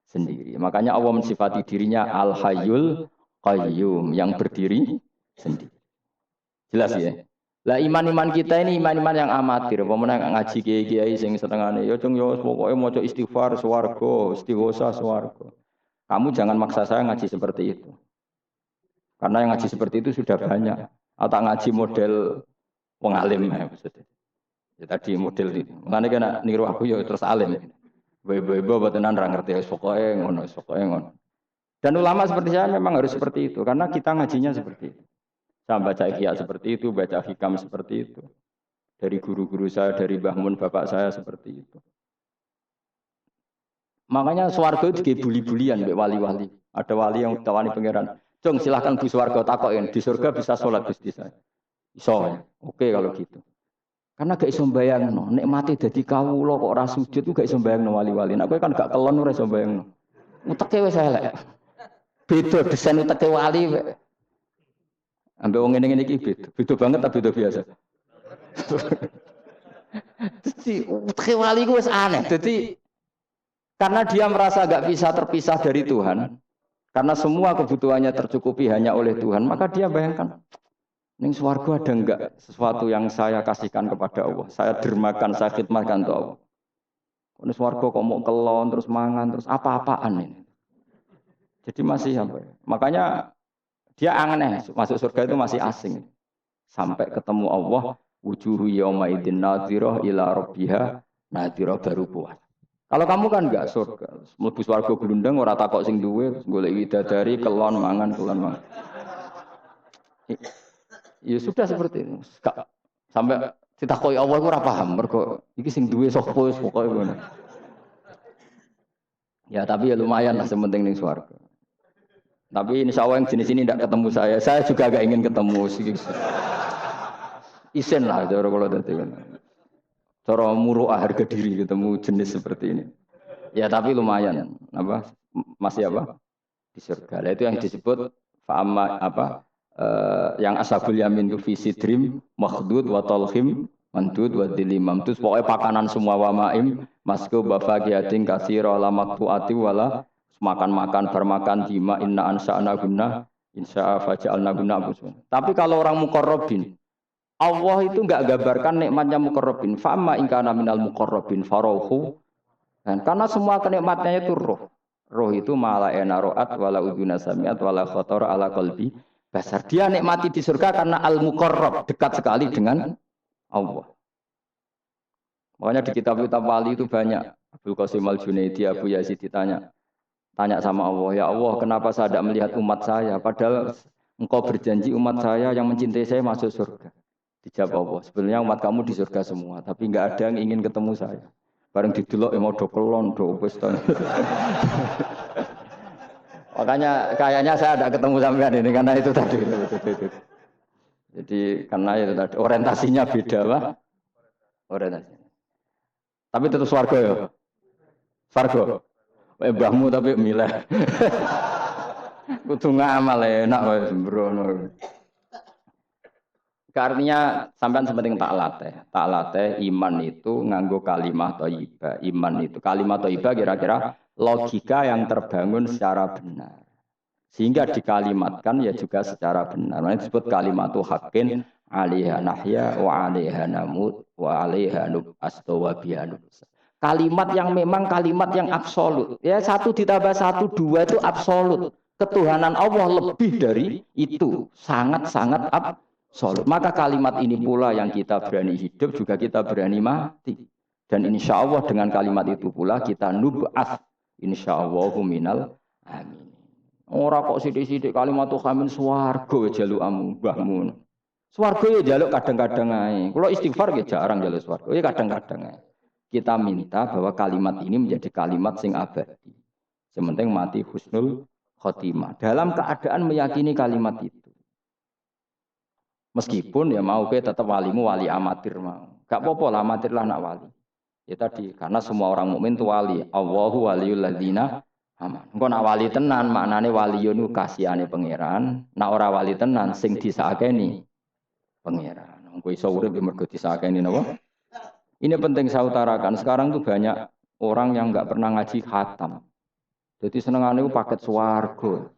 sendiri. Makanya Allah mensifati dirinya Al-Hayyul Qayyum yang berdiri sendiri. Jelas ya? Lah iman-iman kita ini iman-iman yang amatir. Pemenang ngaji kiai-kiai sing setengahnya. Ya cung yo pokoknya mau istighfar swarga, istighosa swarga. Kamu jangan maksa saya ngaji seperti itu. Karena yang ngaji seperti itu sudah banyak. Atau ngaji model pengalim maksudnya. Ya tadi model itu. Makanya kena niru aku ya terus alim. Bebo botenan ra ngerti pokoke ngono. Dan ulama seperti saya memang harus seperti itu karena kita ngajinya seperti itu. Saya baca ihya seperti itu, baca hikam seperti itu. Dari guru-guru saya, dari Mbah Mun bapak saya seperti itu. Makanya swarga itu buli-bulian mbek wali-wali. Ada wali yang tawani pangeran. Cung silahkan bu swarga takokin di surga bisa sholat Gusti saya. Iso. Oke kalau gitu. Karena gak iso mbayangno, nek mati dadi kawula kok ora sujud ku gak iso mbayangno wali-wali. Nek kowe kan gak kelon ora iso mbayangno. Uteke wis elek. Beda desain uteke wali. Ambek wong ngene-ngene iki beda. Beda banget ta beda biasa. Dadi uteke wali ku wis aneh. Dadi karena dia merasa gak bisa terpisah dari Tuhan. Karena semua kebutuhannya tercukupi hanya oleh Tuhan, maka dia bayangkan ning swarga ada enggak sesuatu yang saya kasihkan kepada Allah. Saya dermakan, saya khidmatkan untuk Allah. Ning swarga kok mau kelon terus mangan terus apa-apaan ini. Jadi masih apa ya? Makanya dia aneh masuk surga itu masih asing. Sampai ketemu Allah, wujuhu yauma idzin nadhirah ila rabbiha nadira baru puas. Kalau kamu kan enggak surga, mlebu swarga glundeng ora takok sing duwe, golek widadari kelon mangan. Ya sudah seperti itu. Sampai ditakoki Allah ora paham mergo iki sing duwe sapa wis pokoke ngono. Ya tapi ya lumayan lah sementing ning swarga. Tapi insya Allah yang jenis ini tidak ketemu saya juga agak ingin ketemu. Isen lah cara kalau tadi. Cara muruah harga diri ketemu jenis seperti ini. Ya tapi lumayan. Apa? Masih apa? Di surga. Nah, itu yang disebut fa'amma apa? Yang ashabul yamin itu visi dream, makhdud, wa talhim, mandud, wa dilimam. Terus pokoknya pakanan semua wa ma'im, masku bafagiyatin kasira la maktu'ati wala makan-makan bermakan jima inna ansa'na guna insya'a faja'alna guna. Tapi kalau orang muqarrabin, Allah itu enggak gambarkan nikmatnya muqarrabin. Fa'amma in kana minal muqarrabin farauhu. Dan karena semua kenikmatnya itu roh. Roh itu mala ena ro'at wala udhuna sami'at wala khatara ala qalbi basar. Dia nikmati di surga karena al-muqarrab, dekat sekali dengan Allah. Makanya di kitab-kitab wali itu banyak. Abdul Qasim Al-Junaidi, Abu Yazid tanya sama Allah, ya Allah, kenapa saya tidak melihat umat saya? Padahal engkau berjanji umat saya yang mencintai saya masuk surga. Dijawab Allah, sebenarnya umat kamu di surga semua, tapi enggak ada yang ingin ketemu saya. Bareng didelok mau do kelon do wis. Makanya kayaknya saya ada ketemu sampean ini karena itu tadi. Jadi karena itu tadi orientasinya beda, Pak. Orientasinya. Tapi tetap swarga ya. Swarga. Mbahmu tapi milih. Kudu ngamal enak wae sembrono. Artinya sampean sepenting tak latih iman itu nganggo kalimah thayyibah. Iman itu kalimat thayyibah kira-kira logika yang terbangun secara benar. Sehingga dikalimatkan ya juga secara benar. Nah, disebut kalimatu haqqin 'alaiha nahya wa 'alaiha namut wa 'alaiha nub'astu wa biha nub'as. Kalimat yang memang kalimat yang absolut. Ya 1 ditambah 1 2 itu absolut. Ketuhanan Allah lebih dari itu. Sangat-sangat absolut. Maka kalimat ini pula yang kita berani hidup juga kita berani mati. Dan insya Allah dengan kalimat itu pula kita nub'ats. Insya Allah minal amin. Orang kok sidik-sidik kalimat tuh khamin swarga jaluk amu mbahmu. Swarga ya jaluk kadang-kadang ae. Kalau istighfar ya jarang jaluk swarga. Ya kadang-kadang ae. Kita minta bahwa kalimat ini menjadi kalimat sing abadi. Sementing mati husnul khotimah. Dalam keadaan meyakini kalimat itu. Meskipun ya mau ke tetap walimu wali amatir mau. Gak apa-apa lah amatir lah nak wali. Ya tadi karena semua orang mukmin itu wali. Allahu waliyul ladzina aman. Engko nak wali tenan maknane waliyun kasihane pangeran. Nak ora wali tenan sing disakeni pangeran. Engko iso urip mergo disakeni napa? Ini penting saya utarakan. Sekarang tuh banyak orang yang enggak pernah ngaji khatam. Jadi senengane ku paket swarga.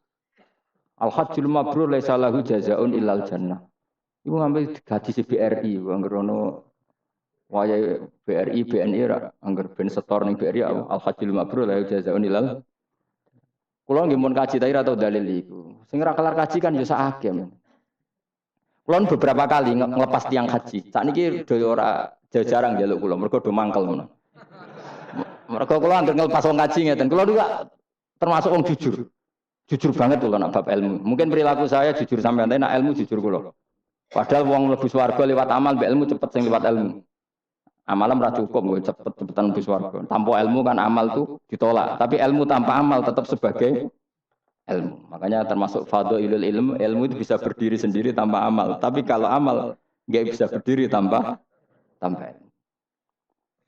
Al-hajjul mabrur laisa lahu jazaa'un illal jannah. Ibu ngambil gaji si BRI, angger ono waya BRI, BNI, angger ben setor ning BRI, al-hajjul mabrur la jazaa'un ilal. Kulo nggih mun kaji ta ora tau dalil iku. Sing ora kelar kaji kan yo sak hakim. Kulo beberapa kali ngelepas tiang haji. Sakniki do ora jarang njaluk kulo, mergo do mangkel ngono. Mergo kulo anggere ngelepas wong kaji ngeten. Kulo juga termasuk wong jujur. Jujur banget kulo nak bab ilmu. Mungkin perilaku saya jujur sampean, tapi nak ilmu jujur kulo. Padahal wong mlebu swarga lewat amal, mbek ilmu cepet sing lewat ilmu. Amalan ora cukup nggo cepet-cepetan mlebu swarga. Tanpa ilmu kan amal tuh ditolak, tapi ilmu tanpa amal tetap sebagai ilmu. Makanya termasuk fadhailul ilmu itu bisa berdiri sendiri tanpa amal. Tapi kalau amal enggak bisa berdiri tanpa ilmu.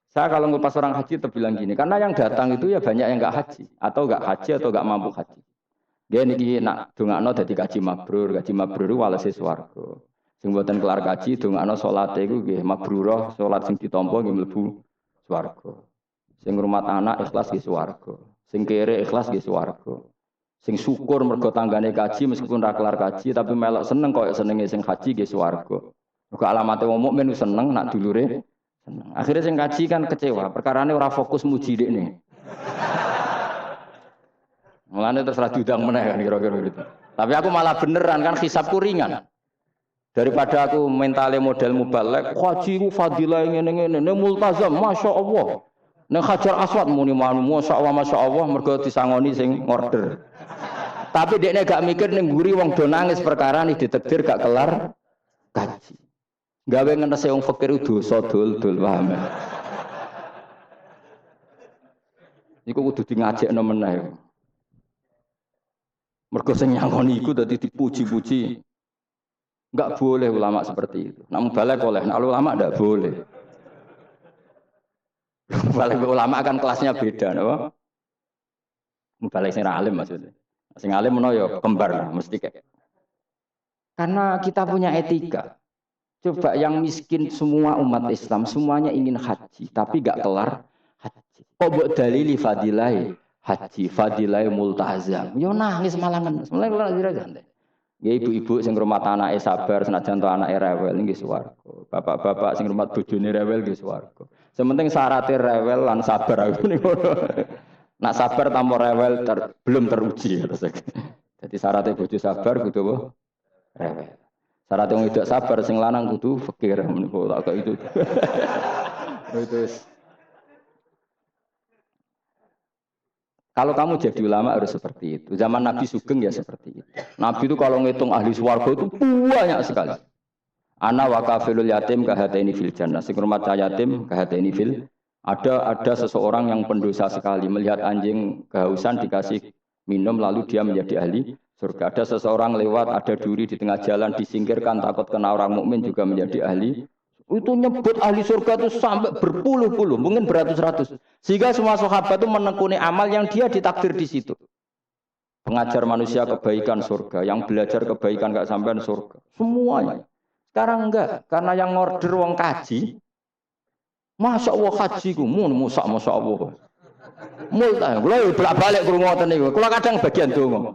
Saya kalau ngupas orang haji terbilang gini, karena yang datang itu ya banyak yang enggak haji atau enggak mampu haji. Dia niki nak dongakno dadi kaji mabrur walese swarga. Sing mboten kelar kaji dongakno salate iku nggih mabrurah, salat sing ditampa nggih mlebu swarga. Sing ngrumat anak ikhlas nggih swarga. Sing kere ikhlas nggih swarga. Sing syukur mergo tanggane kaji meskipun ra kelar kaji tapi melok seneng koyo senenge sing haji nggih swarga. Mergo alamate wong mukmin seneng nak dulure seneng. Akhirnya sing kaji kan kecewa, perkarane ora fokus muji dekne. Mulane terus ra diundang meneh kan kira-kira gitu. Tapi aku malah beneran kan hisabku ringan. Daripada aku mentale model mubalek, haji ku fadilah ngene-ngene, multazam, masya Allah. Neng Hajar Aswad muni manu, masya Allah, mergo disangoni sing order. Tapi dekne gak mikir ning mburi wong do nangis perkara nih ditakdir gak kelar kaji. Gawe ngenese wong fakir dosa dul-dul paham. Iku kudu di ngajekno meneh. Mergo sing nyangoni iku dadi dipuji-puji. Enggak boleh ulama seperti itu. Namun balik oleh, nah ulama enggak boleh. Balik ulama kan kelasnya beda, napa? Balik sing alim maksudnya. Sing alim menawa ya kembar mesti kayak. Karena kita punya etika. Coba yang miskin semua umat Islam semuanya ingin haji, tapi enggak kelar haji. Kok mbok dalili fadilai haji, fadilai multazam. Yo nangis malangan. Mulai kelar diraja. Ya ibu-ibu sing ngrumat anake sabar senajan to anake rewel nggih swarga. Bapak-bapak sing ngrumat bojone rewel nggih swarga. Sementing syaratnya rewel lan sabar aku niku. Nak sabar tanpa rewel belum teruji. Jadi syaratnya bojo sabar kudu apa? Rewel. Syaratnya wong tidak sabar sing lanang kudu fakir niku tak kok itu. Itu. Kalau kamu jadi ulama harus seperti itu. Zaman Nabi Sugeng ya seperti itu. Nabi itu kalau ngitung ahli swarga itu banyak sekali. Ana wa kafilul yatim kahataini fil jannah. Sing rumah yatim kahataini fil. Ada seseorang yang pendosa sekali melihat anjing kehausan dikasih minum lalu dia menjadi ahli surga. Ada seseorang lewat ada duri di tengah jalan disingkirkan takut kena orang mukmin juga menjadi ahli. Itu nyebut ahli surga itu sampai berpuluh-puluh, mungkin beratus-ratus. Sehingga semua sahabat itu menekuni amal yang dia ditakdir di situ. Pengajar manusia kebaikan surga, yang belajar kebaikan gak sampai surga. Semuanya. Sekarang enggak, karena yang order wong kaji. Masya Allah haji ku, masya Allah. Mulai, kalau bolak-balik ke rumah tadi, kalau kadang bagian dongo.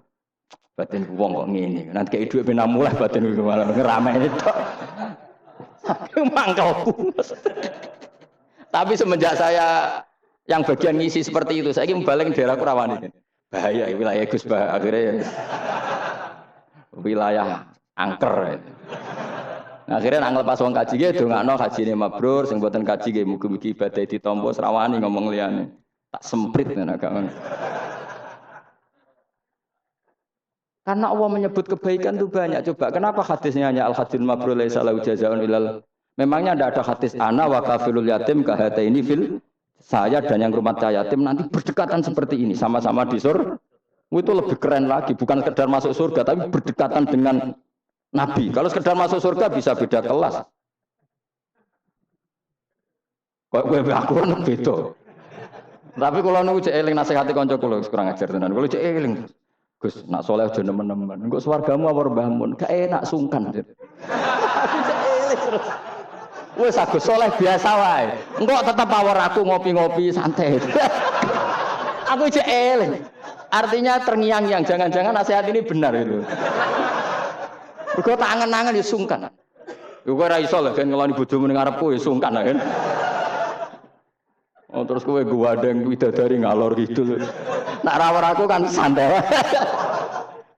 Batin wong kok ngene, nanti kayak duit pindah mulai batin ku malah ngeramai itu. Mangkalku. Tapi semenjak saya yang bagian ngisi seperti itu, saya ingin balik daerah Kurawan ini. Bahaya wilayah Gus Bah akhirnya wilayah angker. Nah, akhirnya nang lepas wong kaji ge dongakno kajine mabrur sing mboten kaji ge mugi-mugi ibadah ditampa srawani ngomong liyane. Tak semprit nek agak ngono. Karena Allah menyebut kebaikan itu banyak. Coba kenapa hadisnya hanya al-hadil mabrur laisa lahu jazaa'un ilal. Memangnya tidak ada hadis ana wa kafilul yatim kahataini fil. Saya dan yang rumah yatim nanti berdekatan seperti ini sama-sama di surga. Itu lebih keren lagi, bukan sekedar masuk surga tapi berdekatan dengan Nabi. Kalau sekedar masuk surga bisa beda kelas. Kok kowe aku beda. Tapi kalau niku cek eling nasihati kanca kula kurang ajar tenan. Kalau cek eling Gus, nak soleh aja nemen-nemen. Engko swargamu apa mbahmu? Gak enak sungkan. Aku cek eling terus. Wes aku soleh biasa wae. Engko tetep power aku ngopi-ngopi santai. Aku cek eling. Artinya terngiang-ngiang, jangan-jangan nasihat ini benar itu. Mergo tak angen-angen ya sungkan. Yo kowe ora iso lho kan ngeloni bojomu ning ngarepku ya sungkan kan. Oh terus kowe gwadeng widadari ngalor gitu. Nak rawar aku kan santai.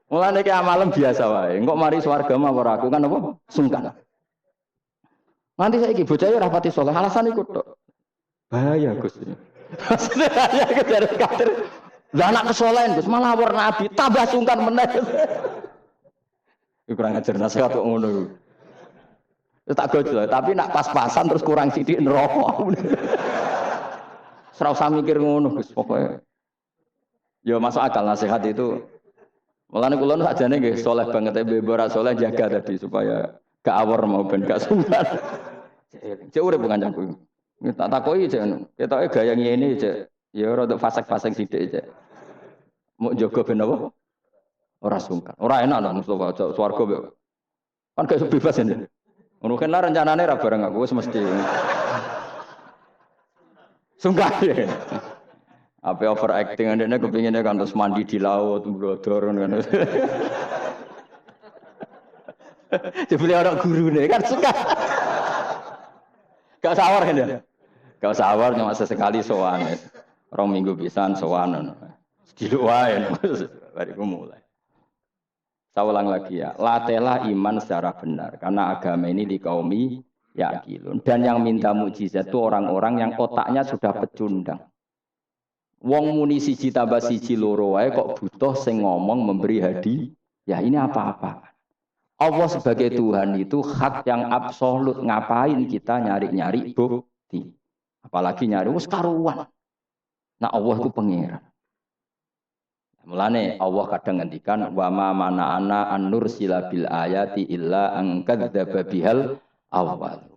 Mulane ki amalem biasa wae. Engko mari swarga mah ora aku kan apa? Sungkan. Nanti saiki bocah ora pati saleh, alasan iku tok. Bahaya Gus. Bahaya kejar-kejar. Lah anak kesolehan Gus malah war nabi tambah sungkan meneh. Kurang ajar nasihat kok ngono. Tak gojo, tapi nak pas-pasan terus kurang sithik neraka. Ora usah mikir ngono Gus pokoke. Ya masuk akal nasihat itu. Mulane kula sakjane nggih saleh banget mbek ora saleh jaga tadi supaya gak awor mau ben gak sungkan. Cek urip kancaku. Tak takoki cek. Ketoke gaya ngene cek. Ya rada fasek-fasek sithik cek. Mau jaga ben apa? Ora sungkan. Ora enak lho Mustofa swarga mbek. Kan gak bebas ini. Ngono kan rencanane ra bareng aku wis mesti. Sungkan. Apa overacting ndekne kepingine kan terus mandi di laut blodor ngono. Jebule ora gurune kan suka. Gak sawar kan ya? Gak sawar cuma sesekali sowan. 2 minggu pisan sowan ngono. Diluk wae bariku mulai. Saya ulang lagi ya, latihlah iman secara benar karena agama ini di kaumi yakilun. Dan yang minta mukjizat itu orang-orang yang otaknya sudah pecundang. Wong muni siji tambah siji loro wae kok butuh sing ngomong memberi hadiah. Ya ini apa-apa. Allah sebagai Tuhan itu hak yang absolut. Ngapain kita nyari-nyari bukti? Apalagi nyari wis karuan. Nah Allah itu pengiran. Mulane Allah kadang ngendikan wa ma mana'ana an nursila bil ayati illa an kadzdzaba bihal awwal.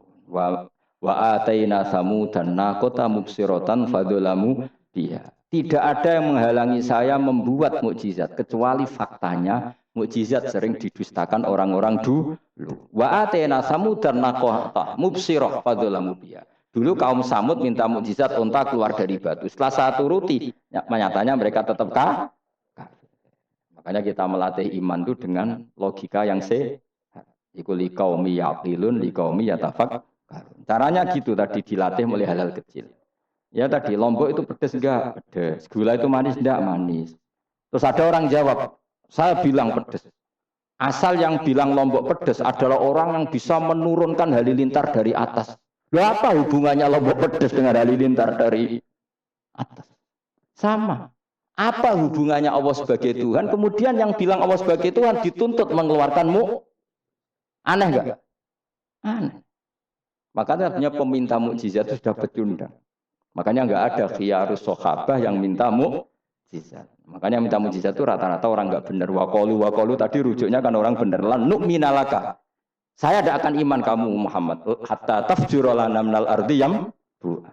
Wa ataina samudan naqata mubsiratan fadzalamu biha. Tidak ada yang menghalangi saya membuat mukjizat kecuali faktanya mukjizat sering didustakan orang-orang dulu. Wa ataina samudan naqata mubsirah fadzalamu biha. Dulu kaum Samud minta mukjizat unta keluar dari batu. Setelah saya turuti, nyatanya mereka tetap kafir. Makanya kita melatih iman itu dengan logika yang sehat. Iku liqaumi yaqilun liqaumi yatafakkarun. Caranya gitu tadi dilatih mulai hal-hal kecil. Ya tadi lombok itu pedes enggak? Pedes. Gula itu manis enggak? Manis. Terus ada orang jawab, saya bilang pedes. Asal yang bilang lombok pedes adalah orang yang bisa menurunkan halilintar dari atas. Loh apa hubungannya lombok pedes dengan halilintar dari atas? Sama. Apa hubungannya Allah sebagai Tuhan? Kemudian yang bilang Allah sebagai Tuhan dituntut mengeluarkanmu. Aneh enggak? Aneh. Makanya artinya peminta mukjizat itu sudah pecundang. Makanya enggak ada khiyarus sahabah yang minta mukjizat. Makanya minta mukjizat itu rata-rata orang enggak benar. Waqalu tadi rujuknya kan orang benar. Lan nu'minalaka. Saya tidak akan iman kamu Muhammad. Hatta tafjura lana minal ardi yambu.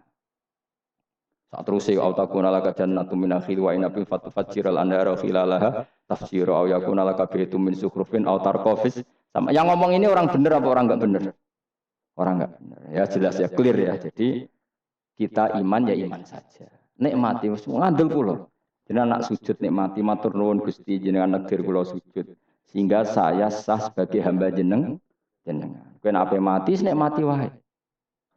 Saat terus au takuna laka jannatu min akhil wa inabin fatufajjiral anhara khilalaha tafsiru au yakuna laka baitum min sukhrufin au tarqafis. Sama yang ngomong ini orang benar apa orang enggak benar? Orang enggak benar. Ya jelas ya clear ya. Jadi kita iman ya iman saja. Nikmati wis ngandel kula. Jenengan nak sujud nikmati matur nuwun Gusti jenengan negir kula sujud. Sehingga saya sah sebagai hamba jenengan. Kowe nek ape mati nikmati wae.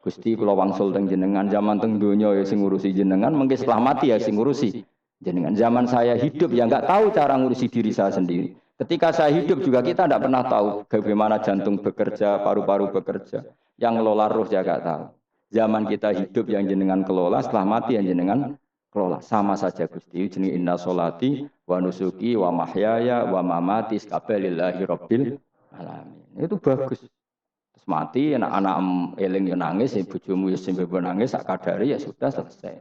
Gusti kula wangsul teng jenengan zaman teng donya ya sing ngurusi jenengan, mengke setelah mati ya sing ngurusi jenengan. Zaman saya hidup ya enggak tahu cara ngurusi diri saya sendiri. Ketika saya hidup juga kita tidak pernah tahu bagaimana jantung bekerja, paru-paru bekerja. Yang ngelola roh ya enggak tahu. Zaman kita hidup yang jenengan kelola, setelah mati yang jenengan kelola. Sama saja Gusti, jenenge inna sholati wa nusuki wa mahyaya wa mamati lillahi rabbil alamin. Itu bagus. Mati anak-anak eling yo nangis, bojomu yo sing nangis sak kadare ya sudah selesai.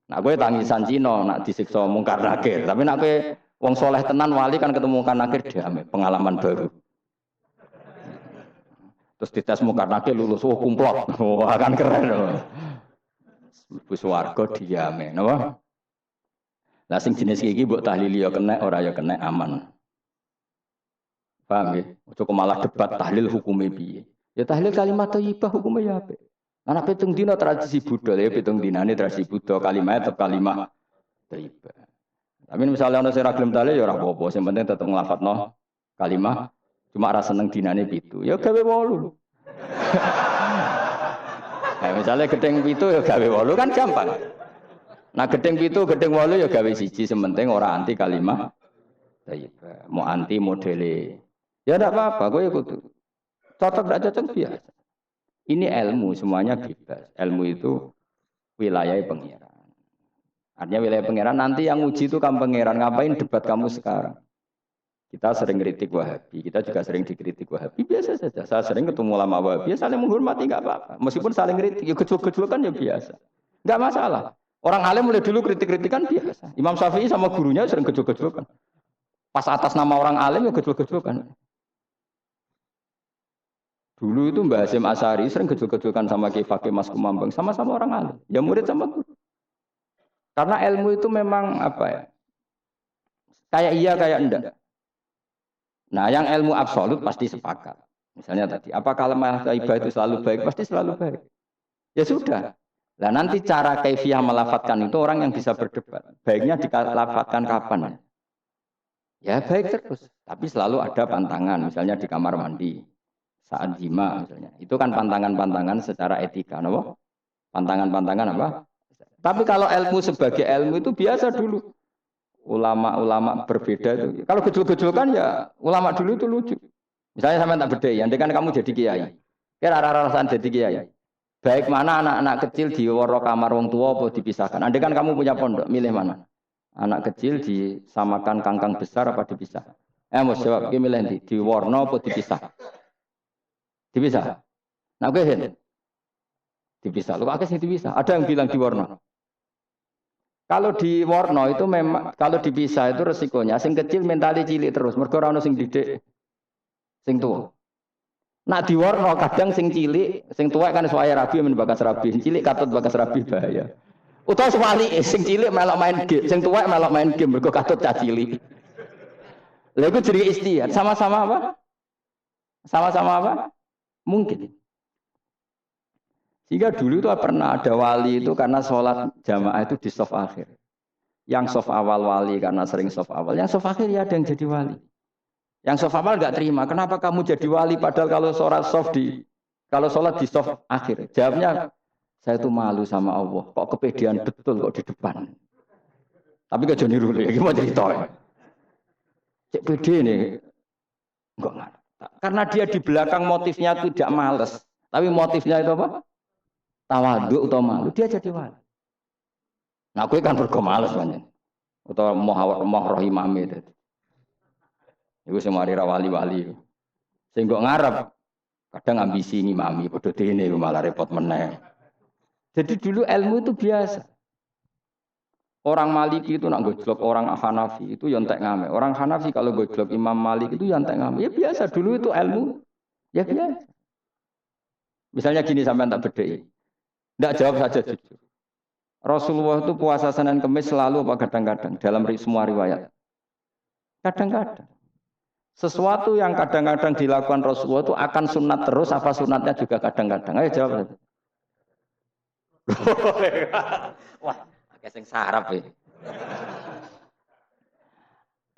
Nak kowe tangisan Cina nak disiksa mungkar nakir, tapi nak kowe wong soleh tenan wali kan ketemu mungkar nakir damai, pengalaman baru. Terus dites mungkar nakir lulus kumplot. Wah kan keren loh. Ibu swarga diame, napa? Lah sing jenis iki mbok tahlili yo kena ora yo kena aman. Paham nggih? Ojo malah debat tahlil hukume piye. Ya tahlil kalimat thayyibah hukumnya ya apik. Ana pitung dina tradisi Buddha ya pitung dinane tradisi Buddha kalimat tetap kalimat thayyibah. Tapi misalnya ana sing ra gelem tahlil ya ora apa-apa, sing penting tetep nglafadzno kalimat cuma ra seneng dinane 7. Ya gawe 8. Nah, misalnya gedeng 7 ya gawe 8 kan gampang. Nah gedeng 7, gedeng 8 ya gawe siji sing penting ora anti kalimat thayyibah. Mau anti modele. Ya ndak apa-apa, kowe kudu cocok tidak cocok biasa. Ini ilmu semuanya bebas. Ilmu itu wilayah pengiran. Artinya wilayah pengiran nanti yang uji itu kamu pengiran. Ngapain debat kamu sekarang? Kita sering kritik Wahabi. Kita juga sering dikritik Wahabi. Biasa saja. Saya sering ketemu ulama Wahabi. Saling menghormati nggak apa-apa. Meskipun saling kritik, ya gejol-gejol kan ya biasa. Nggak masalah. Orang alim mulai dulu kritik-kritikan biasa. Imam Syafi'i sama gurunya sering gejol-gejol kan. Pas atas nama orang alim ya gejol-gejol kan. Dulu itu Mbah Hasyim Asy'ari sering gejol-gejolkan sama Ki Fakih Mas Kumambang, sama-sama orang alim, ya murid sama guru. Karena ilmu itu memang apa ya? Kayak iya kayak enggak. Nah, yang ilmu absolut pasti sepakat. Misalnya tadi, apa kalimat thayyibah itu selalu baik? Pasti selalu baik. Ya sudah. Nah, nanti cara kaifiyah melafatkan itu orang yang bisa berdebat. Baiknya dilafatkan kapan? Ya baik terus, tapi selalu ada pantangan, misalnya di kamar mandi. Saat jima misalnya. Itu kan pantangan-pantangan secara etika, no? Pantangan-pantangan apa? Tapi kalau ilmu sebagai ilmu itu biasa dulu. ulama-ulama berbeda itu. Kalau gejol-gejolkan ya ulama dulu itu lucu. Misalnya sampai tak bedai, andai kan kamu jadi kiai. Kira rasa jadi kiai. Baik mana anak-anak kecil di woro kamar wong tua apa dipisahkan. Andai kan kamu punya pondok, milih mana? Anak kecil disamakan kangkang besar apa dipisah? Mau jawab, ki milih di warna apa dipisah? Dipisah. Nah, oke, dipisah. Lu akeh sing dipisah. Ada yang bilang di warna. Kalau di warna itu memang kalau dipisah itu resikonya sing kecil mentali cilik terus. Mergo ora ono sing didik sing tua. Nak di warna kadang sing cilik, sing tua kan suaya rabi men bakas rabi, cilik katut bakas rabi bahaya. Utawa sewali sing cilik melok main game, sing tua melok main game mergo katut cah cilik. Lha iku jadi istihad, sama-sama apa? Sama-sama apa? Mungkin. Sehingga dulu itu pernah ada wali itu karena sholat jamaah itu di saf akhir. Yang saf awal wali karena sering saf awal, yang saf akhir ya ada yang jadi wali. Yang saf awal nggak terima. Kenapa kamu jadi wali padahal kalau sholat di saf akhir? Jawabnya saya itu malu sama Allah. Kok kepedean betul kok di depan. Tapi kok jadi niru ya gimana cerita? Cek pede nih. Enggak. Karena dia di belakang motifnya tidak males, tapi motifnya itu apa? Tawaduk atau malu. Dia jadi wali. Nah, gue kan bergo males banyak. Atau moh rohimame itu. Iku semua hari wali-wali. Sing kok ngarep kadang ambisi ngimami padha dene malah repot meneh. Jadi dulu ilmu itu biasa. Orang Maliki itu nak gojlok orang Hanafi itu yang entek ngame. Orang Hanafi kalau gojlok Imam Malik itu yang entek ngame. Ya biasa dulu itu ilmu. Ya biasa. Misalnya gini sampai tak bedai. Enggak jawab saja jujur. Rasulullah itu puasa Senin Kamis selalu apa kadang-kadang dalam semua riwayat. Kadang-kadang. Sesuatu yang kadang-kadang dilakukan Rasulullah itu akan sunat terus apa sunatnya juga kadang-kadang. Ayo jawab. Wah, agak sing sarap ya.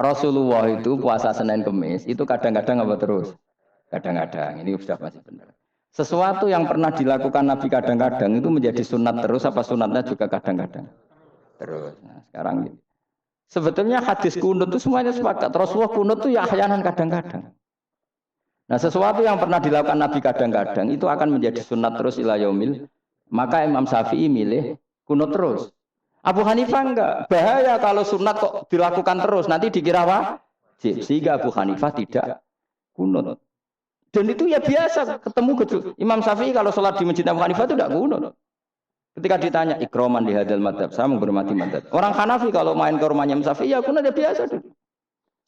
Rasulullah itu puasa Senin Kamis itu kadang-kadang apa terus? Kadang-kadang. Ini sudah pasti benar. Sesuatu yang pernah dilakukan Nabi kadang-kadang itu menjadi sunat terus apa sunatnya juga kadang-kadang? Terus. Nah, sekarang ini. Sebetulnya hadis kunut itu semuanya sepakat. Rasulullah kunut itu ya ahyanan kadang-kadang. Nah sesuatu yang pernah dilakukan Nabi kadang-kadang itu akan menjadi sunat terus ila yaumil. Maka Imam Syafi'i milih kunut terus. Abu Hanifah enggak. Bahaya kalau sunat kok dilakukan terus. Nanti dikira wajib. Sehingga Abu Hanifah tidak kunut. Dan itu ya biasa ketemu gitu. Imam Syafi'i kalau sholat di masjid Abu Hanifah itu tidak kunut. Ketika ditanya ikroman di hadal madhab, saya menghormati madhab. Orang Hanafi kalau main ke rumahnya Imam Syafi'i, ya kunut ya biasa dulu.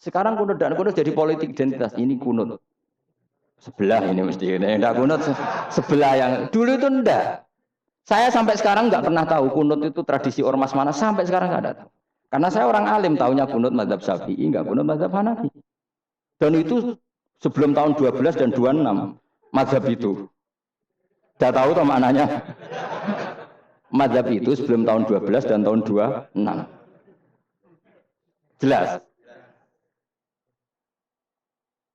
Sekarang kunut dan kunut jadi politik identitas. Ini kunut. Sebelah ini mesti. Enggak kunut sebelah yang dulu itu enggak. Saya sampai sekarang enggak pernah tahu kunut itu tradisi ormas mana. Sampai sekarang enggak ada tahu. Karena saya orang alim, tahunya kunut madhab Syafi'i, enggak kunut madhab Hanafi. Dan itu sebelum tahun 12 dan 26 madhab itu. Sudah tahu toh maknanya? Madhab itu sebelum tahun 12 dan tahun 26. Jelas?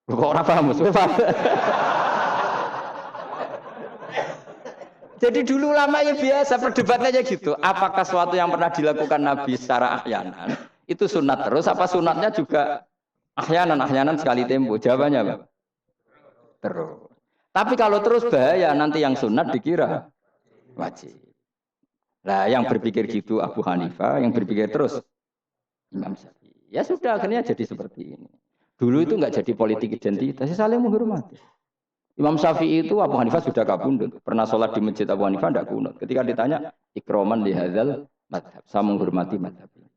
Kok orang paham? Jadi dulu lama ya biasa perdebatannya gitu. Apakah sesuatu yang pernah dilakukan Nabi secara ahyanan itu sunat terus? Apa sunatnya juga ahyanan sekali tempo? Jawabannya apa? Terus. Tapi kalau terus bahaya nanti yang sunat dikira wajib. Nah, yang berpikir gitu Abu Hanifah, yang berpikir terus Imam Syafi'i. Ya sudah, akhirnya jadi seperti ini. Dulu itu enggak jadi politik identitas, saling menghormati. Imam Syafi'i itu Abu Hanifah sudah kabundut. Pernah sholat di masjid Abu Hanifah enggak kunut. Ketika ditanya, ikroman lihadzal madhab. Saya menghormati madhab ini.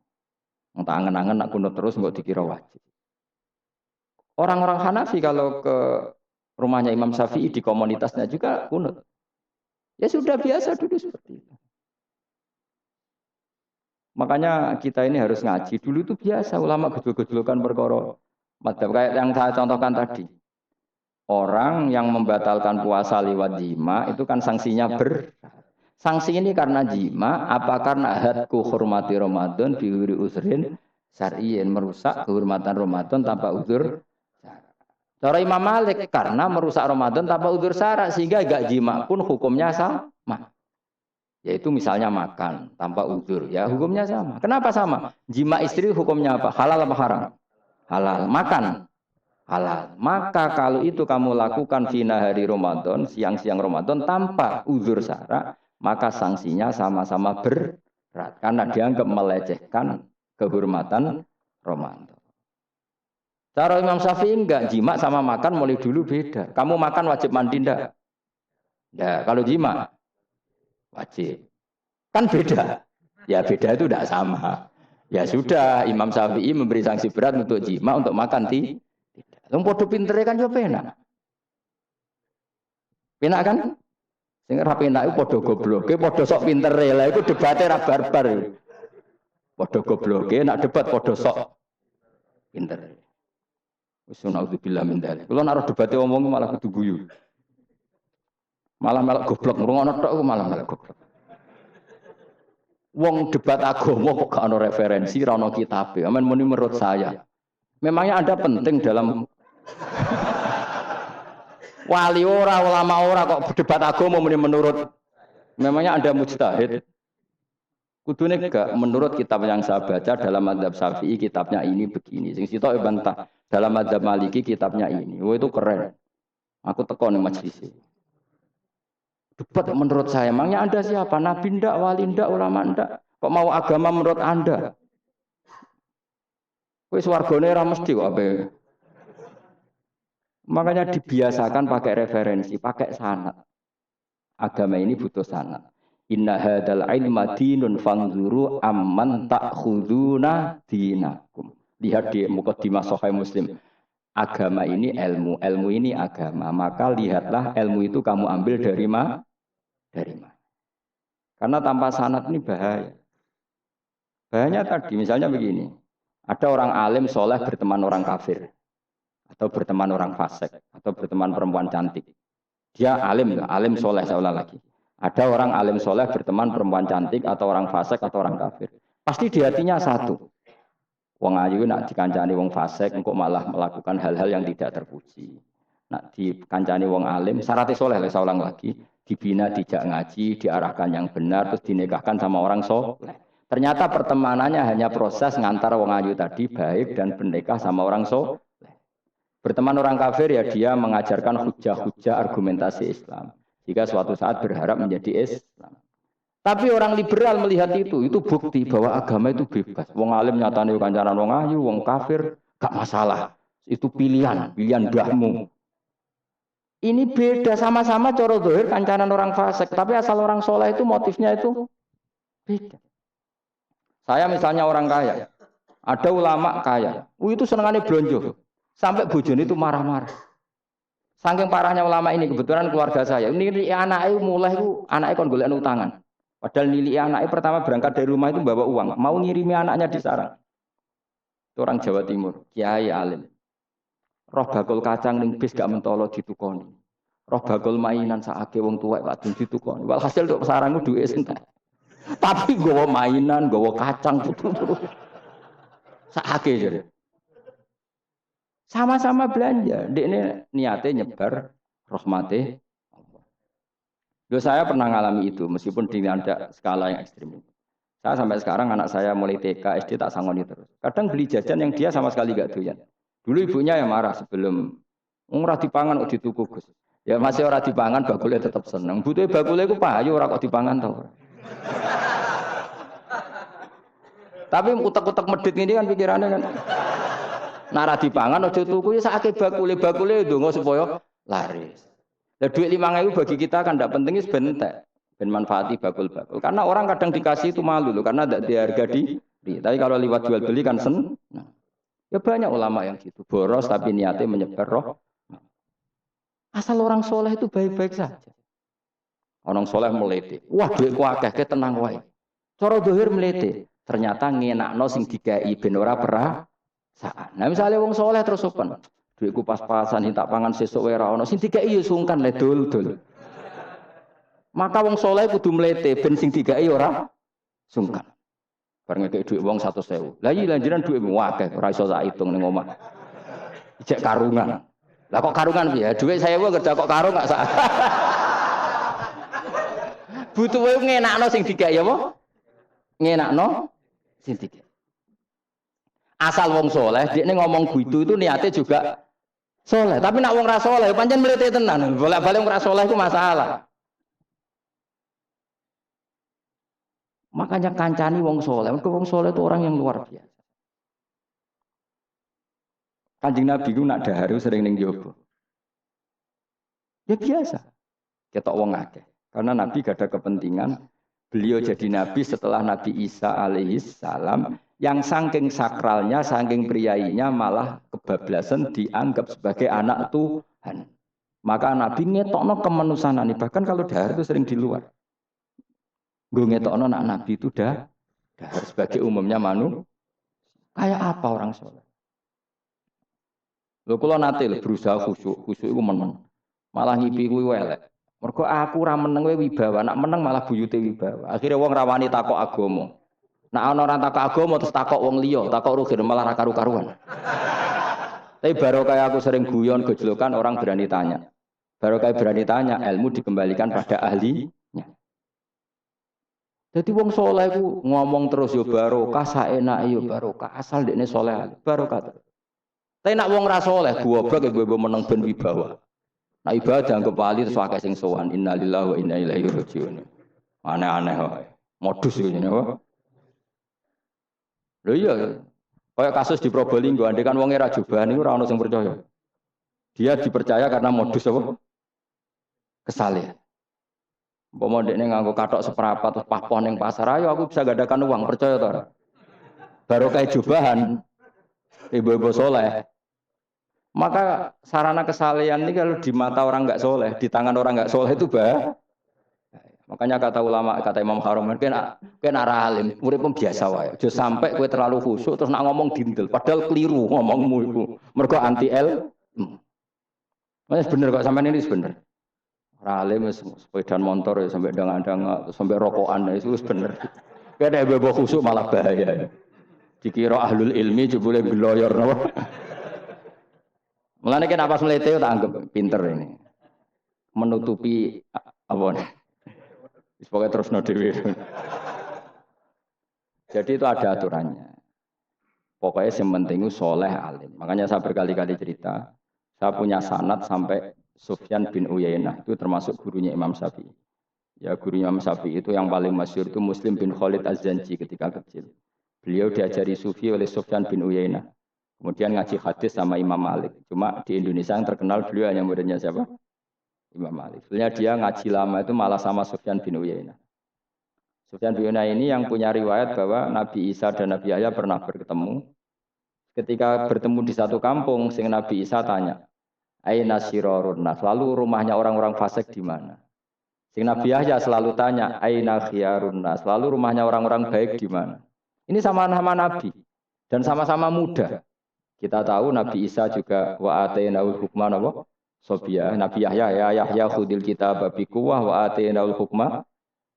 Entah angen-angen nak kunut terus enggak dikira wajib. Orang-orang Hanafi kalau ke rumahnya Imam Syafi'i di komunitasnya juga kunut. Ya sudah biasa dulu seperti itu. Makanya kita ini harus ngaji. Dulu itu biasa ulama gejol-gejolkan perkara madhab kayak yang saya contohkan tadi. Orang yang membatalkan puasa lewat jima itu kan sanksinya sanksi ini karena jima apa karena hadku hormati Ramadan biwiri usrin syar'iyyin merusak kehormatan Ramadan tanpa uzur. Cara Imam Malik karena merusak Ramadan tanpa uzur syarak sehingga gak jima pun hukumnya sama. Yaitu misalnya makan tanpa uzur, ya hukumnya sama. Kenapa sama? Jima istri hukumnya apa? Halal apa haram? Halal. Makan halal. Maka kalau itu kamu lakukan fina hari Ramadan, siang-siang Ramadan tanpa uzur syara, maka sanksinya sama-sama berat karena dianggap melecehkan kehormatan Ramadan. Cara Imam Syafi'i enggak, jima sama makan mulai dulu beda. Kamu makan wajib mandi enggak? Ya, kalau jima wajib. Kan beda. Ya beda itu tidak sama. Ya sudah, Imam Syafi'i memberi sanksi berat untuk jima, untuk makan tidak. Wong padha pintere kan yo penak. Penak kan? Sing ora penak iku padha gobloke, padha sok pintere. Lah iku debate ra barbar. Padha gobloke, nak debat padha sok pintere. Wis naudzubillah min dzalik. Kulo nek debate omong malah kudu guyu. Malah melok goblok, ngrungokno tok malah melok goblok. Wong debat agama kok gak ono referensi, ora ono kitabe. Amen muni menurut saya. Memangnya Anda penting dalam wali ora, ulama ora kok debat agama muni menurut. Memangnya Anda mujtahid. Kudune gak menurut kitab yang saya baca dalam mazhab Syafi'i kitabnya ini begini. Sing sitok bantah dalam mazhab Maliki kitabnya ini. Oh itu keren. Aku teko ning majelis. Debat menurut saya, emangnya Anda siapa? Nabi ndak, wali ndak, ulama ndak? Kok mau agama menurut Anda? Wis wargane ora mesti kok ape. Makanya dibiasakan pakai referensi, pakai sanad. Agama ini butuh sanad. Inna hadzal ilma dinun fanzuru amman ta'khuduna dinakum. Lihat di muqaddimah Sahih Muslim. Agama ini ilmu, ilmu ini agama. Maka lihatlah ilmu itu kamu ambil dari mana? Dari mana? Karena tanpa sanad ini bahaya. Bahayanya tadi, misalnya begini. Ada orang alim soleh berteman orang kafir. Atau berteman orang fasik. Atau berteman perempuan cantik. Dia alim, alim soleh, saya ulang lagi. Ada orang alim soleh berteman perempuan cantik. Atau orang fasik, atau orang kafir. Pasti di hatinya satu. Wong ayu nak dikancani wong fasik, engkau malah melakukan hal-hal yang tidak terpuji. Nak dikancani wong alim, syaratnya soleh, saya ulang lagi. Dibina, dijak ngaji, diarahkan yang benar, terus dinikahkan sama orang soleh. Ternyata pertemanannya hanya proses ngantar wong ayu tadi baik dan menikah sama orang soleh. Berteman orang kafir ya dia mengajarkan hujah-hujah argumentasi Islam. Jika suatu saat berharap menjadi Islam. Tapi orang liberal melihat itu bukti bahwa agama itu bebas. Wong alim nyatane kancanan wong ayu, wong kafir gak masalah. Itu pilihan mbahmu. Ini beda, sama-sama cara zahir kancanan orang fasik, tapi asal orang soleh itu motifnya itu beda. Saya misalnya orang kaya, ada ulama kaya, itu senengannya blonjo, sampai bojone itu marah-marah. Saking parahnya ulama ini, kebetulan keluarga saya, ini anaknya mulai itu anaknya kon golek utangan. Padahal nilai anaknya pertama berangkat dari rumah itu bawa uang, mau ngirimi anaknya di sarang. Itu orang Jawa Timur, kiai alim. Roh bakul kacang ning bis gak mentolo ditukoni. Roh bakul mainan sakake wong tuwek wadon ditukoni. Walhasil tok sarangku duwe entek. Tapi gowo mainan, gowo kacang putu-putu. Sakake jare. Sama-sama belanja. Dekne niate nyebar rahmate. Loh, saya pernah ngalami itu meskipun di ada skala yang ekstrim. Saya sampai sekarang anak saya mulai TK, SD tak sangoni terus. Kadang beli jajan yang dia sama sekali gak doyan. Dulu ibunya yang marah sebelum ora dipangan kok dituku Gus. Ya masih ora dipangan bakule tetap seneng. Butuhe bakule iku payu ora kok dipangan to. Tapi utek-utek medhit ini kan pikirannya kan. Nara dipangan aja tuku ya sakake bakule ndonga supaya laris. Lah duit 5.000 bagi kita kan tidak penting is bentek. Ben manfaati bakul-bakul. Karena orang kadang dikasih itu malu loh karena tidak diharga di. Tapi kalau lewat jual beli kan seneng. Nah. Ya banyak ulama yang gitu, boros tapi niatnya menyebar roh. Asal orang soleh itu baik-baik saja. Orang soleh melete, wah duitku akeh, tenang wae. Cara dohir melete, ternyata ngenakno sing dikai ben ora perasaan. Nah misalnya wong soleh terus sopan, duitku pas-pasan tak pangan sesuk wae ora ono, sing dikai yo sungkan le dul. Maka wong soleh kudu melete ben sing dikai ora sungkan. Bareng ngekek duit wong 100.000. Lah iya lanjiran duitmu akeh ora iso tak hitung ning omah. Ijek karungan. Lah kok karungan piye? Duit 1.000 kerja kok karung gak sak. Butuhe ngenakno sing dikek ya apa? Ngenakno sing dikek. Asal wong soleh, dia ngomong gitu itu niatnya juga soleh. Tapi nak wong ra soleh, pancen mlete tenan. Bolak-balik wong ra soleh itu masalah. Makanya kancani wong soleh. Wong soleh itu orang yang luar biasa. Kanjeng Nabi itu nak dahar sering ning jowo. Ya biasa. Ketok wong akeh. Karena Nabi gak ada kepentingan beliau jadi Nabi setelah Nabi Isa alaihi salam yang saking sakralnya, saking priainya malah kebablasan dianggap sebagai anak Tuhan. Maka Nabi ngetokno kemanusiaan. Bahkan kalau dahar itu sering di luar. Gue ngetokno nak Nabi itu dahar sebagai umumnya kayak apa orang soleh. Lho kula nate berusaha khusyuk iku meneng. Malah ngipi kuwi elek. Mergo aku ora meneng wae wibawa, nak meneng malah buyute wibawa. Akhire wong rawani takok agama. Nak ana ora takok agama terus takok wong liya, takok rugi malah ra karu-karuan. Tapi baru kayak aku sering guyon gejlokan orang berani tanya. Baru kayak berani tanya, ilmu dikembalikan pada ahlinya. Jadi wong soleh ku ngomong terus yo barokah, saenake yo barokah, asal dekne soleh barokah. Tapi nak wong ra saleh goblok ibu meneng ben wibawa. Nak ibadah anggap wali terus akeh sing sowan. Innalillahi wa inna ilaihi rajiun. Aneh-aneh wae. Modus iki napa? Lho iya. Kayak kasus di Probolinggo, andai kan wong ra jubahan niku ora ono sing percaya. Dia dipercaya karena modus apa? Kesalehan. Umpama ndekne nganggo kathok seprapat terus pahpoh ning pasar, ayo aku bisa gadakan uang, percaya to ora? Barokah jubahan ibu-ibu soleh. Maka sarana kesalehan ini kalau di mata orang enggak soleh, di tangan orang enggak soleh itu bah. Makanya kata ulama, kata Imam Harum, kena alim, murid pun biasa wae. Aja sampai kowe terlalu khusyuk terus nak ngomong dindel, padahal keliru ngomongmu itu. Mergo anti Mas bener kok sampean ini bener. Ora alim sepeda motor ya sampai dang-dang sampai rokokan itu bener. Kene bebo khusyuk malah bahaya. Dikira ahlul ilmi jebule geloyor napa. Mulane kena pas mlete tak anggap pinter ini. Menutupi apa nih? Pokoknya terus no dewi. Jadi itu ada aturannya. Pokoknya yang penting itu soleh alim. Makanya saya berkali-kali cerita, saya punya sanad sampai Sufyan bin Uyainah itu termasuk gurunya Imam Syafi'i. Ya gurunya Imam Syafi'i itu yang paling masyhur itu Muslim bin Khalid Az-Zanji ketika kecil. Beliau diajari sufi oleh Sufyan bin Uyainah. Kemudian ngaji hadis sama Imam Malik. Cuma di Indonesia yang terkenal beliau hanya muridnya siapa? Imam Malik. Sebenarnya dia ngaji lama itu malah sama Sufyan bin Uyainah. Sufyan bin Uyainah ini yang punya riwayat bahwa Nabi Isa dan Nabi Yahya pernah bertemu. Ketika bertemu di satu kampung, sing Nabi Isa tanya, "Aina sirarun nas?" Lalu rumahnya orang-orang fasik di mana? Sing Nabi Yahya selalu tanya, "Aina khiyarun nas?" Lalu rumahnya orang-orang baik di mana? Ini sama-sama Nabi dan sama-sama muda. Kita tahu Nabi Isa juga wa atainaul hukma napa? Sobia. Nabi Yahya ya Yahya khudil kitab bi quwwah wa atainaul hukma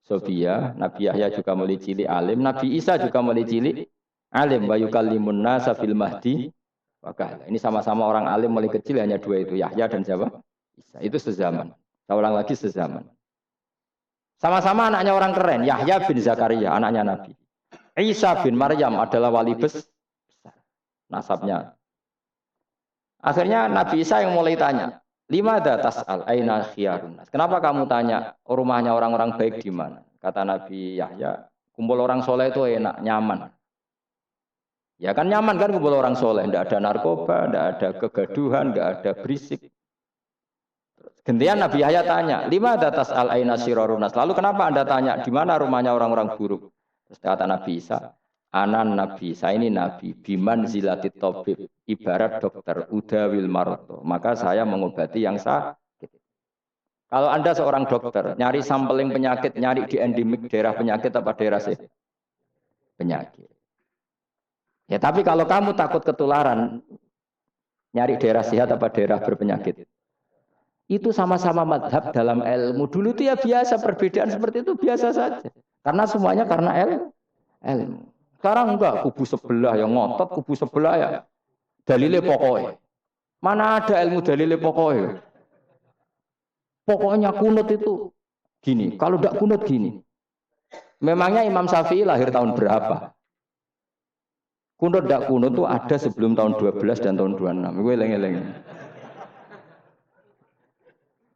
sobia. Nabi Yahya juga mulai cilik alim, Nabi Isa juga mulai cilik alim wa yukallimun nasa fil mahdi. Maka ini sama-sama orang alim mulai kecil hanya dua itu Yahya dan siapa? Isa. Itu sezaman. Saya ulang lagi sezaman. Sama-sama anaknya orang keren, Yahya bin Zakaria, anaknya Nabi. Isa bin Maryam adalah wali besar. Nasabnya. Akhirnya Nabi Isa yang mulai tanya, "Limada tas'al aina khiyarun nas?" Kenapa kamu tanya rumahnya orang-orang baik di mana? Kata Nabi Yahya, kumpul orang soleh itu enak, nyaman. Ya kan nyaman kan kumpul orang soleh, tidak ada narkoba, tidak ada kegaduhan, tidak ada berisik. Gantian Nabi Yahya tanya, "Limada tas'al aina sirarun nas?" Lalu kenapa Anda tanya di mana rumahnya orang-orang buruk? Terus kata Nabi Isa, "Anan Nabi, saya ini Nabi, biman zilatit tabib, ibarat dokter, udawil maroto. Maka saya mengobati yang sakit." Kalau Anda seorang dokter, nyari sampling penyakit, nyari di endemik daerah penyakit apa daerah penyakit. Ya tapi kalau kamu takut ketularan, nyari daerah sehat apa daerah berpenyakit. Itu sama-sama madhab dalam ilmu. Dulu itu ya biasa, perbedaan seperti itu biasa saja. Karena semuanya karena ilmu. Sekarang enggak, kubu sebelah yang ngotot, kubu sebelah ya dalile pokoknya. Mana ada ilmu dalile pokoknya? Pokoknya kunut itu Gini, kalau tidak kunut gini. Memangnya Imam Syafi'i lahir tahun berapa? Kunut tidak kunut itu ada sebelum tahun 12 dan tahun 26. Gue eleng-eleng.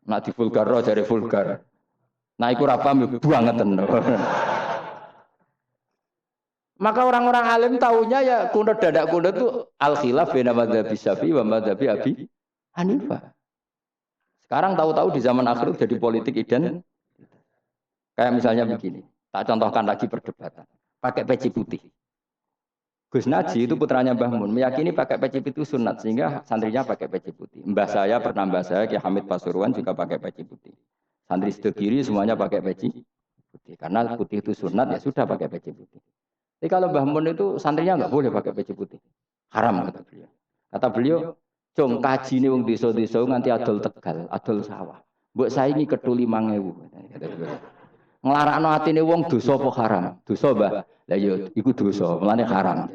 Nak di vulgar roh cari vulgar. Nah iku ra paham banget. Maka orang-orang alim tahunya ya kunut dadak kunut itu al khilaf baina madzhabi Syafi'i wa madzhabi Abi Hanifah. Sekarang tahu-tahu di zaman akhir jadi politik kayak misalnya begini. Tak contohkan lagi perdebatan. Pakai peci putih. Gus Naji itu putranya Mbah Mun meyakini pakai peci putih itu sunat sehingga santrinya pakai peci putih. Mbah saya Ki Hamid Pasuruan juga pakai peci putih. Santri Sedekiri semuanya pakai peci putih karena putih itu sunat ya sudah pakai peci putih. Tapi kalau Mbah Mun itu santrinya nggak boleh pakai peci putih. Haram kata beliau. Kata beliau, "Cung kaji ini wong desa-desa nganti adol Tegal, adol sawah. Mbok saingi ketuli 5.000." Kata beliau. Nglarakno atine wong dosa apa haram? Dosa, Mbah. Lah ya iku dosa, mulane haram.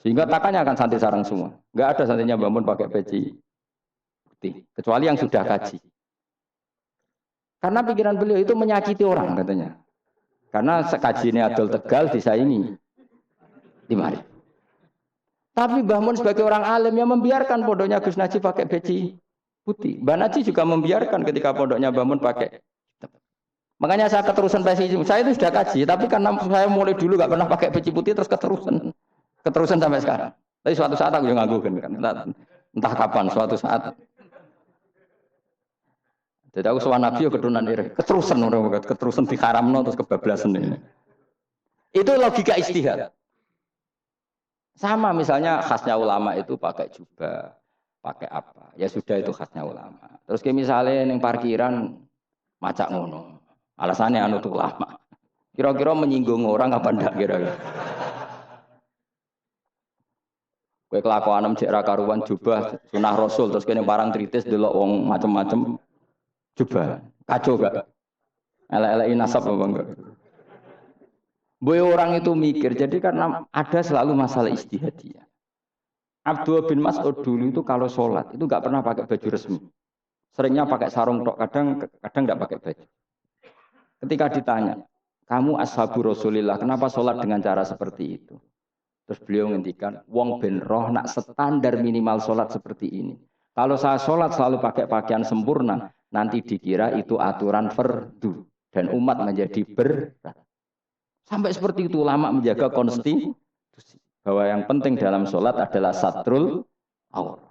Sehingga takannya akan santri sarang semua. Enggak ada santrinya bangun pakai peci putih, kecuali yang sudah kaji. Karena pikiran beliau itu menyakiti orang katanya. Karena sekaji ini adol Tegal disaingi 5.000. Tapi Mbah Mun sebagai orang alim yang membiarkan pondoknya Gus Naji pakai peci putih. Mbah Naji juga membiarkan ketika pondoknya Mbah Mun pakai. Makanya saya keterusan peci. Saya itu sudah kaji, tapi karena saya mulai dulu nggak pernah pakai peci putih terus keterusan sampai sekarang. Tapi suatu saat aku juga nganggukan kan. Entah kapan suatu saat. Jadi aku sowan Nabi yo keturunan ire. Keterusan diharamno terus kebablasan ini. Itu logika ijtihad. Sama misalnya khasnya ulama itu pakai jubah, pakai apa? Ya sudah itu khasnya ulama. Terus kayak misalnya ning parkiran macak ngono. Alasannya anut ulama. Kira-kira menyinggung orang apa ndak kira-kira? Kowe kelakuanem cek ra karuan jubah sunah Rasul terus kene parang tritis delok wong macem-macem jubah. Kacau gak? Elek-eleki nasab apa enggak? Boy orang itu mikir, jadi karena ada selalu masalah ijtihadiyah. Abdullah bin Mas'ud dulu itu kalau sholat itu nggak pernah pakai baju resmi. Seringnya pakai sarung tok, kadang nggak pakai baju. Ketika ditanya, kamu ashabu Rasulillah, kenapa sholat dengan cara seperti itu? Terus beliau ngendikan, wong ben roh nak standar minimal sholat seperti ini. Kalau saya sholat selalu pakai pakaian sempurna, nanti dikira itu aturan fardu dan umat menjadi berat. Sampai seperti itu ulama menjaga konstitusi bahwa yang penting dalam sholat adalah satrul aurat.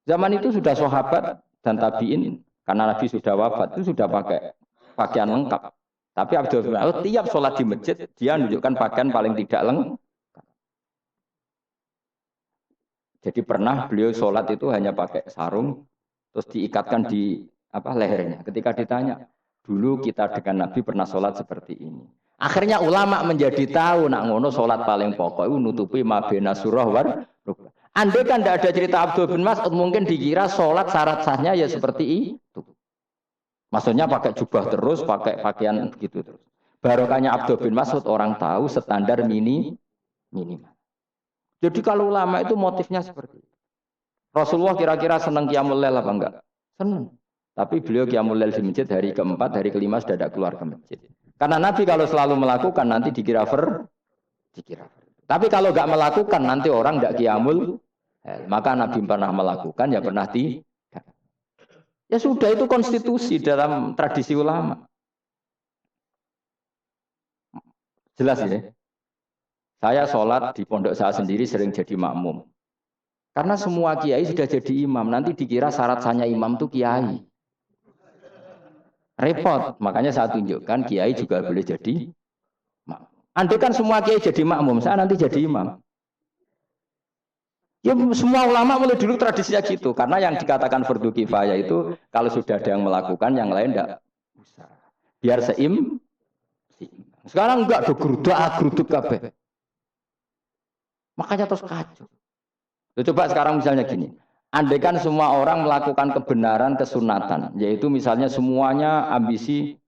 Zaman itu sudah sahabat dan tabiin karena Nabi sudah wafat itu sudah pakai pakaian lengkap. Tapi Abdul bin Mas'ud tiap sholat di masjid dia menunjukkan pakaian paling tidak lengkap. Jadi pernah beliau sholat itu hanya pakai sarung terus diikatkan di lehernya. Ketika ditanya, dulu kita dengan Nabi pernah sholat seperti ini. Akhirnya ulama menjadi tahu nak ngono sholat paling pokok itu nutupi mabena surah war. Andai kan tidak ada cerita Abdul bin Mas'ud mungkin dikira sholat syarat sahnya ya seperti itu. Maksudnya pakai jubah terus, pakai pakaian begitu terus. Barokahnya Abdul bin Mas'ud orang tahu standar minimal. Jadi kalau ulama itu motifnya seperti itu. Rasulullah kira-kira senang qiyamul lail apa enggak? Senang. Tapi beliau qiyamul lail di masjid hari keempat, hari kelima sudah tidak keluar ke masjid. Karena Nabi kalau selalu melakukan nanti dikira. Tapi kalau enggak melakukan nanti orang enggak qiyamul. Maka Nabi pernah melakukan ya pernah tidak. Ya sudah itu konstitusi dalam tradisi ulama. Jelas ya. Saya sholat di pondok saya sendiri sering jadi makmum. Karena semua kiai sudah jadi imam. Nanti dikira syarat sahnya imam itu kiai. Repot. Makanya saya tunjukkan kiai juga boleh jadi makmum. Andai kan semua kiai jadi makmum, saya nanti jadi imam. Ya semua ulama mulai dulu tradisinya gitu. Karena yang dikatakan fardu kifayah itu kalau sudah ada yang melakukan, yang lain tidak usah. Biar seimbang. Sekarang enggak do geruduk kabeh. Makanya terus kacau. Coba sekarang misalnya gini. Andai kan semua orang melakukan kebenaran kesunatan, yaitu misalnya semuanya ambisi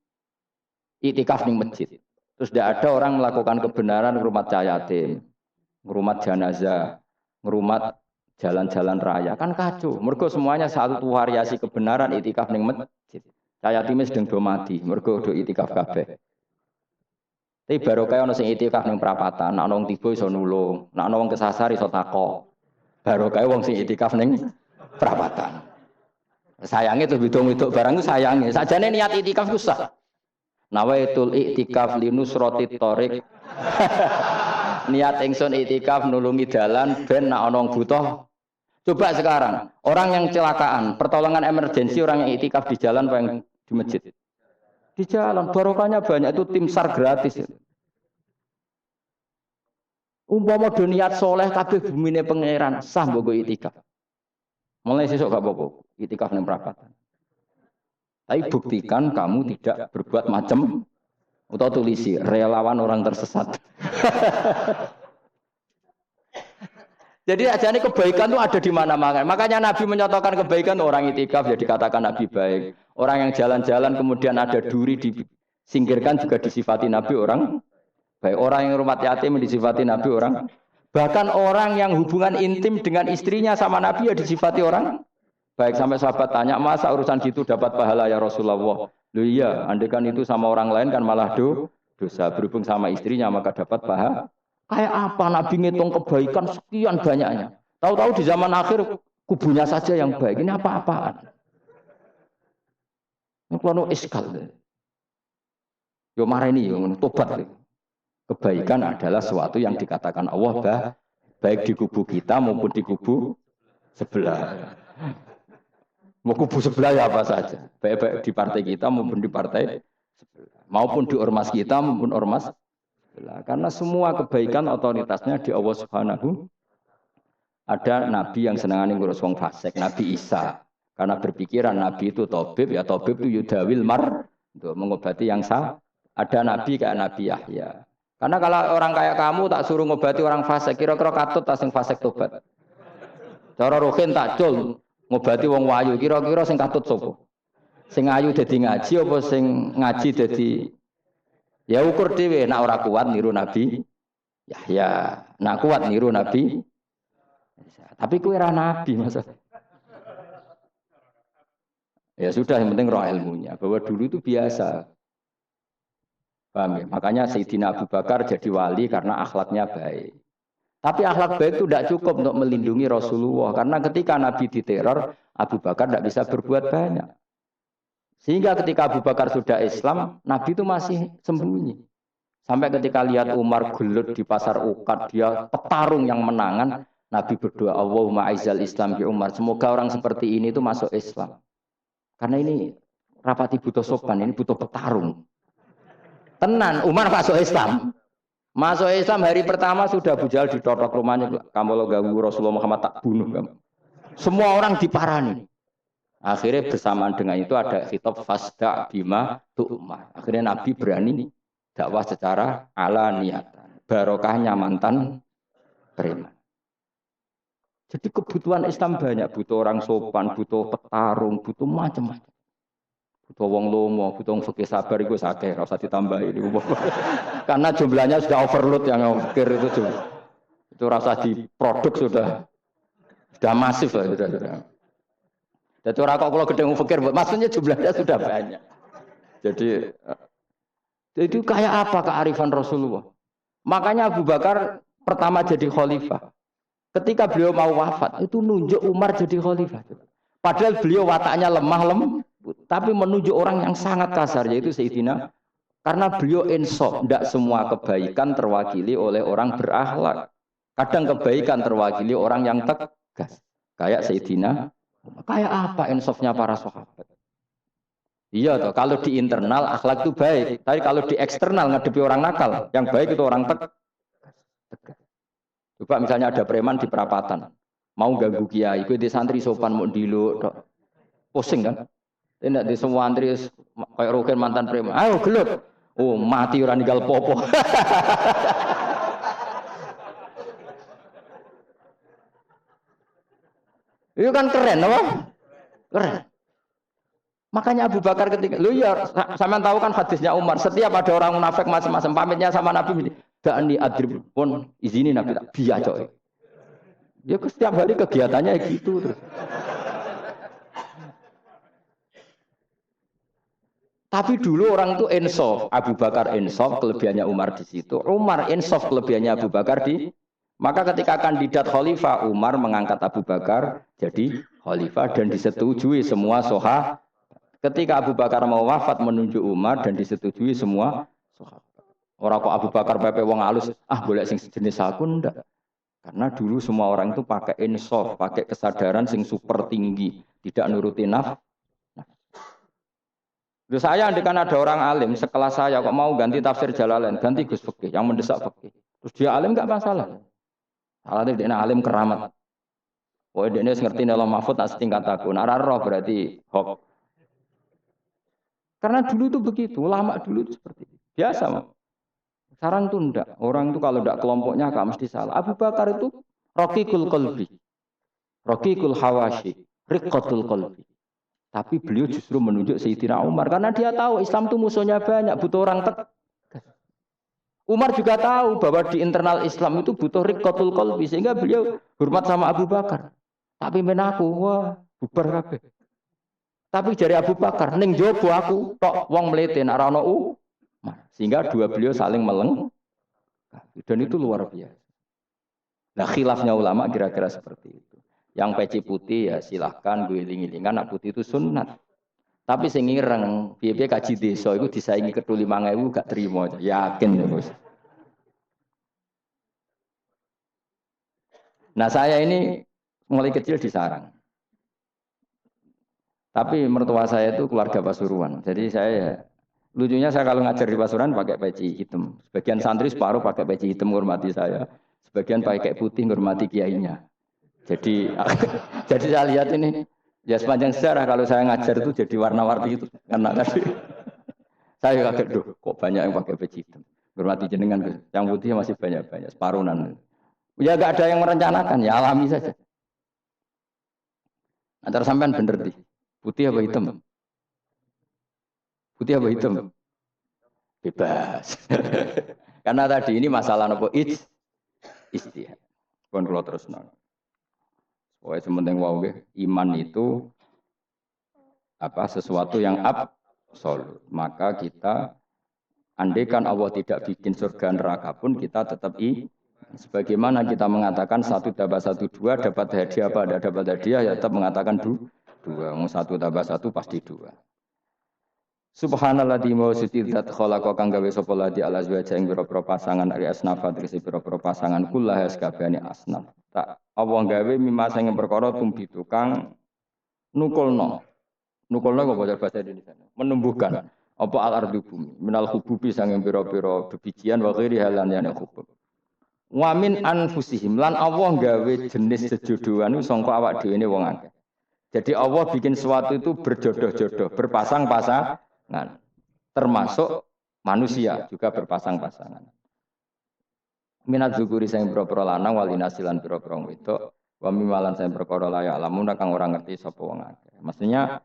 iktikaf di masjid. Terus tidak ada orang melakukan kebenaran ngerumat yatim, ngerumat jenazah, ngerumat jalan-jalan raya. Kan kacau. Mergo semuanya satu variasi kebenaran iktikaf di masjid. Cah yatime sedang do mati, mergo do itikaf kabeh. Tapi baru kaya ana sing itikaf ning prapatan, nek ana wong tiba iso nulung, nek ana wong kesasar iso takok. Baru kaya wong sing itikaf ning prapatan. Sayangnya tuh bidung-bidung barang itu sayangnya. Sajane niat itikaf ku sah. Nawaitul iktikaf linusrati thoriq. Niat ingsun iktikaf nulungi dalan ben nek ana wong butuh. Coba sekarang, orang yang kecelakaan, pertolongan emergensi orang yang iktikaf di jalan apa yang di masjid? Di jalan, barokahnya banyak, itu tim SAR gratis. Umpama do niat soleh kabeh bumine pangeran, sah mbok iktikaf. Mulai sesuk gak apa-apa, iktikaf ning perapatan. Tapi buktikan kamu tidak berbuat macam atau tulisi relawan orang tersesat. Jadi aja ini kebaikan itu ada di mana-mana. Makanya Nabi menyatakan kebaikan orang itikaf ya dikatakan Nabi baik. Orang yang jalan-jalan kemudian ada duri disingkirkan juga disifati Nabi orang baik. Orang yang rumah yatim disifati Nabi orang. Bahkan orang yang hubungan intim dengan istrinya sama Nabi ya disifati orang baik. Sampai sahabat tanya, masa urusan gitu dapat pahala ya Rasulullah? Loh iya, andaikan itu sama orang lain kan malah dosa. Berhubung sama istrinya maka dapat pahala. Kayak apa Nabi ngitung kebaikan sekian banyaknya. Tahu-tahu di zaman akhir kubunya saja yang baik. Ini apa-apaan? Ini kalau iskal. Yo marah ini, yo tobat. Kebaikan adalah sesuatu yang dikatakan Allah baik di kubu kita maupun di kubu sebelah. Mau kubu sebelah ya apa saja. Baik di partai kita maupun di partai sebelah. Maupun di ormas kita maupun ormas. Karena semua kebaikan otoritasnya di Allah Subhanahu. Ada nabi yang senangane ngurus wong fasik, Nabi Isa. Karena berpikiran nabi itu tabib, ya tabib itu yudawil untuk mengobati yang sah. Ada nabi kayak Nabi Yahya. Karena kalau orang kayak kamu tak suruh ngobati orang fasik, kira-kira katut tas sing fasik tobat. Cara rohin tak cul ngobati wong wayu, kira-kira sing katut sapa? Sing ayu dadi ngaji apa sing ngaji dadi ya ukur dhewe, nak ora kuat niru Nabi Yahya, nak kuat niru Nabi. Tapi kowe ora nabi masa. Ya sudah, yang penting roh ilmunya. Bahwa dulu itu biasa. Paham ya? Makanya Sayyidina Abu Bakar jadi wali karena akhlaknya baik. Tapi akhlak baik itu tidak cukup untuk melindungi Rasulullah. Karena ketika Nabi diteror, Abu Bakar tidak bisa berbuat banyak. Sehingga ketika Abu Bakar sudah Islam, Nabi itu masih sembunyi. Sampai ketika lihat Umar gelut di pasar Uqad, dia petarung yang menangan, Nabi berdoa, Allahumma aizal Islam bi Umar. Semoga orang seperti ini itu masuk Islam. Karena ini rapati butuh sopan, ini butuh petarung. Tenan, Umar masuk Islam. Masuk Islam hari pertama sudah Abu Jahal ditotok rumahnya. Kamu lo ganggu Rasulullah Muhammad tak bunuh kamu. Semua orang diparani. Akhirnya bersamaan dengan itu ada khitab fasda bima tu'mar. Akhirnya Nabi berani dakwah secara alaniyatan. Barokahnya mantan preman. Jadi kebutuhan Islam banyak. Butuh orang sopan, butuh petarung, butuh macam-macam. Butuh wong lomo, butuh wong fikih sabar itu sakit, ora usah ditambahi. Karena jumlahnya sudah overload yang fikir itu. Itu rasa di produk sudah masif lah sudah. Jadi orang kok kalau gedeng fikir, maksudnya jumlahnya sudah banyak. Jadi itu kayak apa kearifan Rasulullah? Makanya Abu Bakar pertama jadi khalifah. Ketika beliau mau wafat, itu nunjuk Umar jadi khalifah. Padahal beliau wataknya lemah tapi menunjuk orang yang sangat kasar, yaitu Sayyidina. Karena beliau insaf, tidak semua kebaikan terwakili oleh orang berakhlak. Kadang kebaikan terwakili orang yang tegas. Kayak Sayyidina. Kayak apa insafnya para sahabat? Iya toh, kalau di internal akhlak itu baik, tapi kalau di eksternal ngadepi orang nakal, yang baik itu orang tegas. Coba misalnya ada preman di perapatan, mau ganggu kiai, itu di santri sopan mau diluk, pusing kan? Tidak di semua antri kayak roken mantan preman, ayo gelut, oh mati orang ninggal popo. Itu kan keren, apa? Keren. Makanya Abu Bakar ketika, lu ya, sama tahu kan hadisnya Umar, setiap ada orang munafik macam-macam pamitnya sama Nabi, da'ani adrib pun izini Nabi tak biya coy. Ya setiap hari kegiatannya gitu terus. Tapi dulu orang itu insaf, Abu Bakar insaf, kelebihannya Umar di situ. Umar insaf, kelebihannya Abu Bakar di. Maka ketika kandidat khalifah, Umar mengangkat Abu Bakar jadi khalifah dan disetujui semua sahabat. Ketika Abu Bakar mau wafat menunjuk Umar dan disetujui semua sahabat. Orang kok Abu Bakar pepe wong alus, boleh sing sejenis aku ndak. Karena dulu semua orang itu pakai insaf, pakai kesadaran sing super tinggi, tidak nuruti nafsu. Loh saya andikan ada orang alim sekelas saya kok mau ganti tafsir Jalalain, ganti Gus Fikih yang mendesak fikih. Terus dia alim enggak masalah. Salahnya dia alim keramat. Oh dia ngerti Allah Mahfud nak setingkat aku. Nah roh berarti hok. Karena dulu itu begitu, ulama dulu itu seperti itu. Biasa. Sekarang tuh enggak. Orang itu kalau enggak kelompoknya enggak mesti salah. Abu Bakar itu raqiqul qalbi. Raqiqul hawashi, riqqatul qalbi. Tapi beliau justru menunjuk Sayyidina Umar karena dia tahu Islam itu musuhnya banyak, butuh orang tegas. Umar juga tahu bahwa di internal Islam itu butuh riqqatul qalbi sehingga beliau hormat sama Abu Bakar. Tapi menaku, wah, bubar kabeh. Tapi dari Abu Bakar ning jowo aku tok wong mlete nek ora ono sehingga dua beliau saling meleng dan itu luar biasa. Nah, khilafnya ulama kira-kira seperti itu. Yang peci putih ya silahkan gue iling-ilingan, nak putih itu sunat. Tapi sing ireng, piye-piye kaji desa itu disaingi ketu 5.000 gak terima. Yakin ya, Bos. Nah, saya ini mulai kecil di sarang. Tapi mertua saya itu keluarga Pasuruan. Jadi saya lucunya saya kalau ngajar di Pasuruan pakai peci hitam. Sebagian santri separuh pakai peci hitam menghormati saya. Sebagian pakai putih menghormati kiainya. Jadi jadi saya lihat ini ya sepanjang sejarah kalau saya ngajar itu jadi warna-warni itu karena tadi saya kaget kok banyak yang pakai peci hitam. Hormati jenengan, yang putih masih banyak separuhan. Ya enggak ada yang merencanakan, ya alami saja. Antara sampean bener di putih apa hitam? Putih apa hitam? Bebas. Karena tadi ini masalah nopo istihad. Pun kula terusno. Pokoknya sementing wau iman itu sesuatu yang absolut. Maka kita andaikan Allah tidak bikin surga neraka pun kita tetap sebagaimana kita mengatakan 1 tambah 1 2 dapat hadiah apa tidak dapat hadiah ya tetap mengatakan 2. 1 tambah 1 pasti 2. Subhanallah di mau sutidat khalaqa kang gawe sapa ladi ala azwaja ing pira-pira pasangan ari asnafa tegese pira-pira pasangan kullah sakabehane asnaf. Tak Allah gawe mimma sing perkara tumbi tukang nukulno. Nukulno kok bahasa Indonesia. Menumbuhkan apa al-ardu bumi minal hububi sanging pira-pira bebijian wa ghairi halan yana hubub. Wa min anfusihim lan Allah gawe jenis sejodohan iku sangka awak dhewe ne wong akeh. Jadi Allah bikin sesuatu itu berjodoh-jodoh, berpasang-pasangan. Termasuk manusia juga berpasang-pasangan. Minat zukuri sing pira-pira lanang walinasilan pira-pira wedok wa mimalan sing perkara layak lamun kang ora ngerti sapa wong akeh. Maksudnya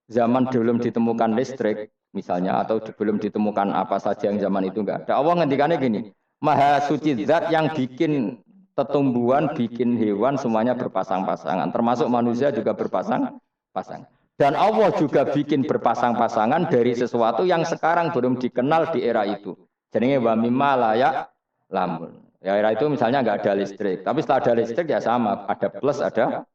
zaman belum ditemukan listrik misalnya atau belum ditemukan apa saja yang zaman itu enggak ada. Allah ngendikannya gini, Maha suci zat yang bikin tetumbuhan, bikin hewan semuanya berpasang-pasangan, termasuk manusia juga berpasang-pasangan. Dan Allah juga bikin berpasang-pasangan dari sesuatu yang sekarang belum dikenal di era itu. Jadi wa mimma layak lamun. Ya era itu misalnya nggak ada listrik, tapi setelah ada listrik ya sama, ada plus ada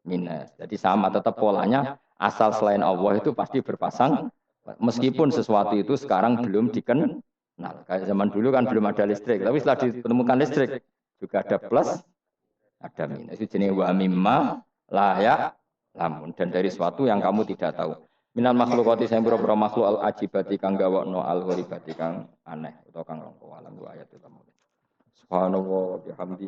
minus. Jadi sama tetap polanya asal selain Allah itu pasti berpasang meskipun sesuatu itu sekarang belum dikenal. Kayak zaman dulu kan belum ada listrik, tapi setelah ditemukan listrik juga ada plus ada minus. Itu jenis wa mimma layak lamun dan dari sesuatu yang kamu tidak tahu. Minal makhlukati sing pira-pira makhluk al ajibati kang gawakno al ghoribati kang aneh utawa kang langka alam wa ayat utawa. Subhanallah bihamdi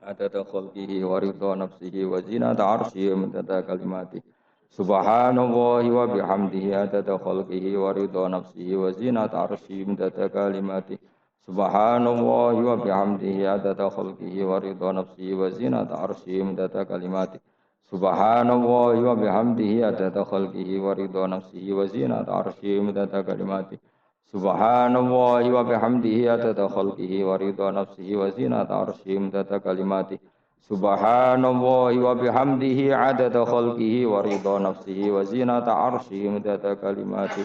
adada khalqihi wa ridha nafsihi wa zinata arsyihi wa midada kalimati. Subhanallah wa bihamdihi adada khalqihi wa ridha nafsihi wa zinata arsyihi wa midada kalimati. Subhanallah wa bihamdihi adada khalqihi wa ridha nafsihi wa zinata arsyihi wa midada kalimati. Subhanallah wa bihamdihi adada khalqihi wa ridha nafsihi wa zinata arsyihi wa midada kalimati. Subhanallah wa bihamdihi adada khalqihi wa ridha nafsihi wa zinata arsyihi wa midada kalimati. Subhanallah wa bihamdihi adada khalqihi wa ridha nafsihi wa zinata arsyihi wa midada kalimati.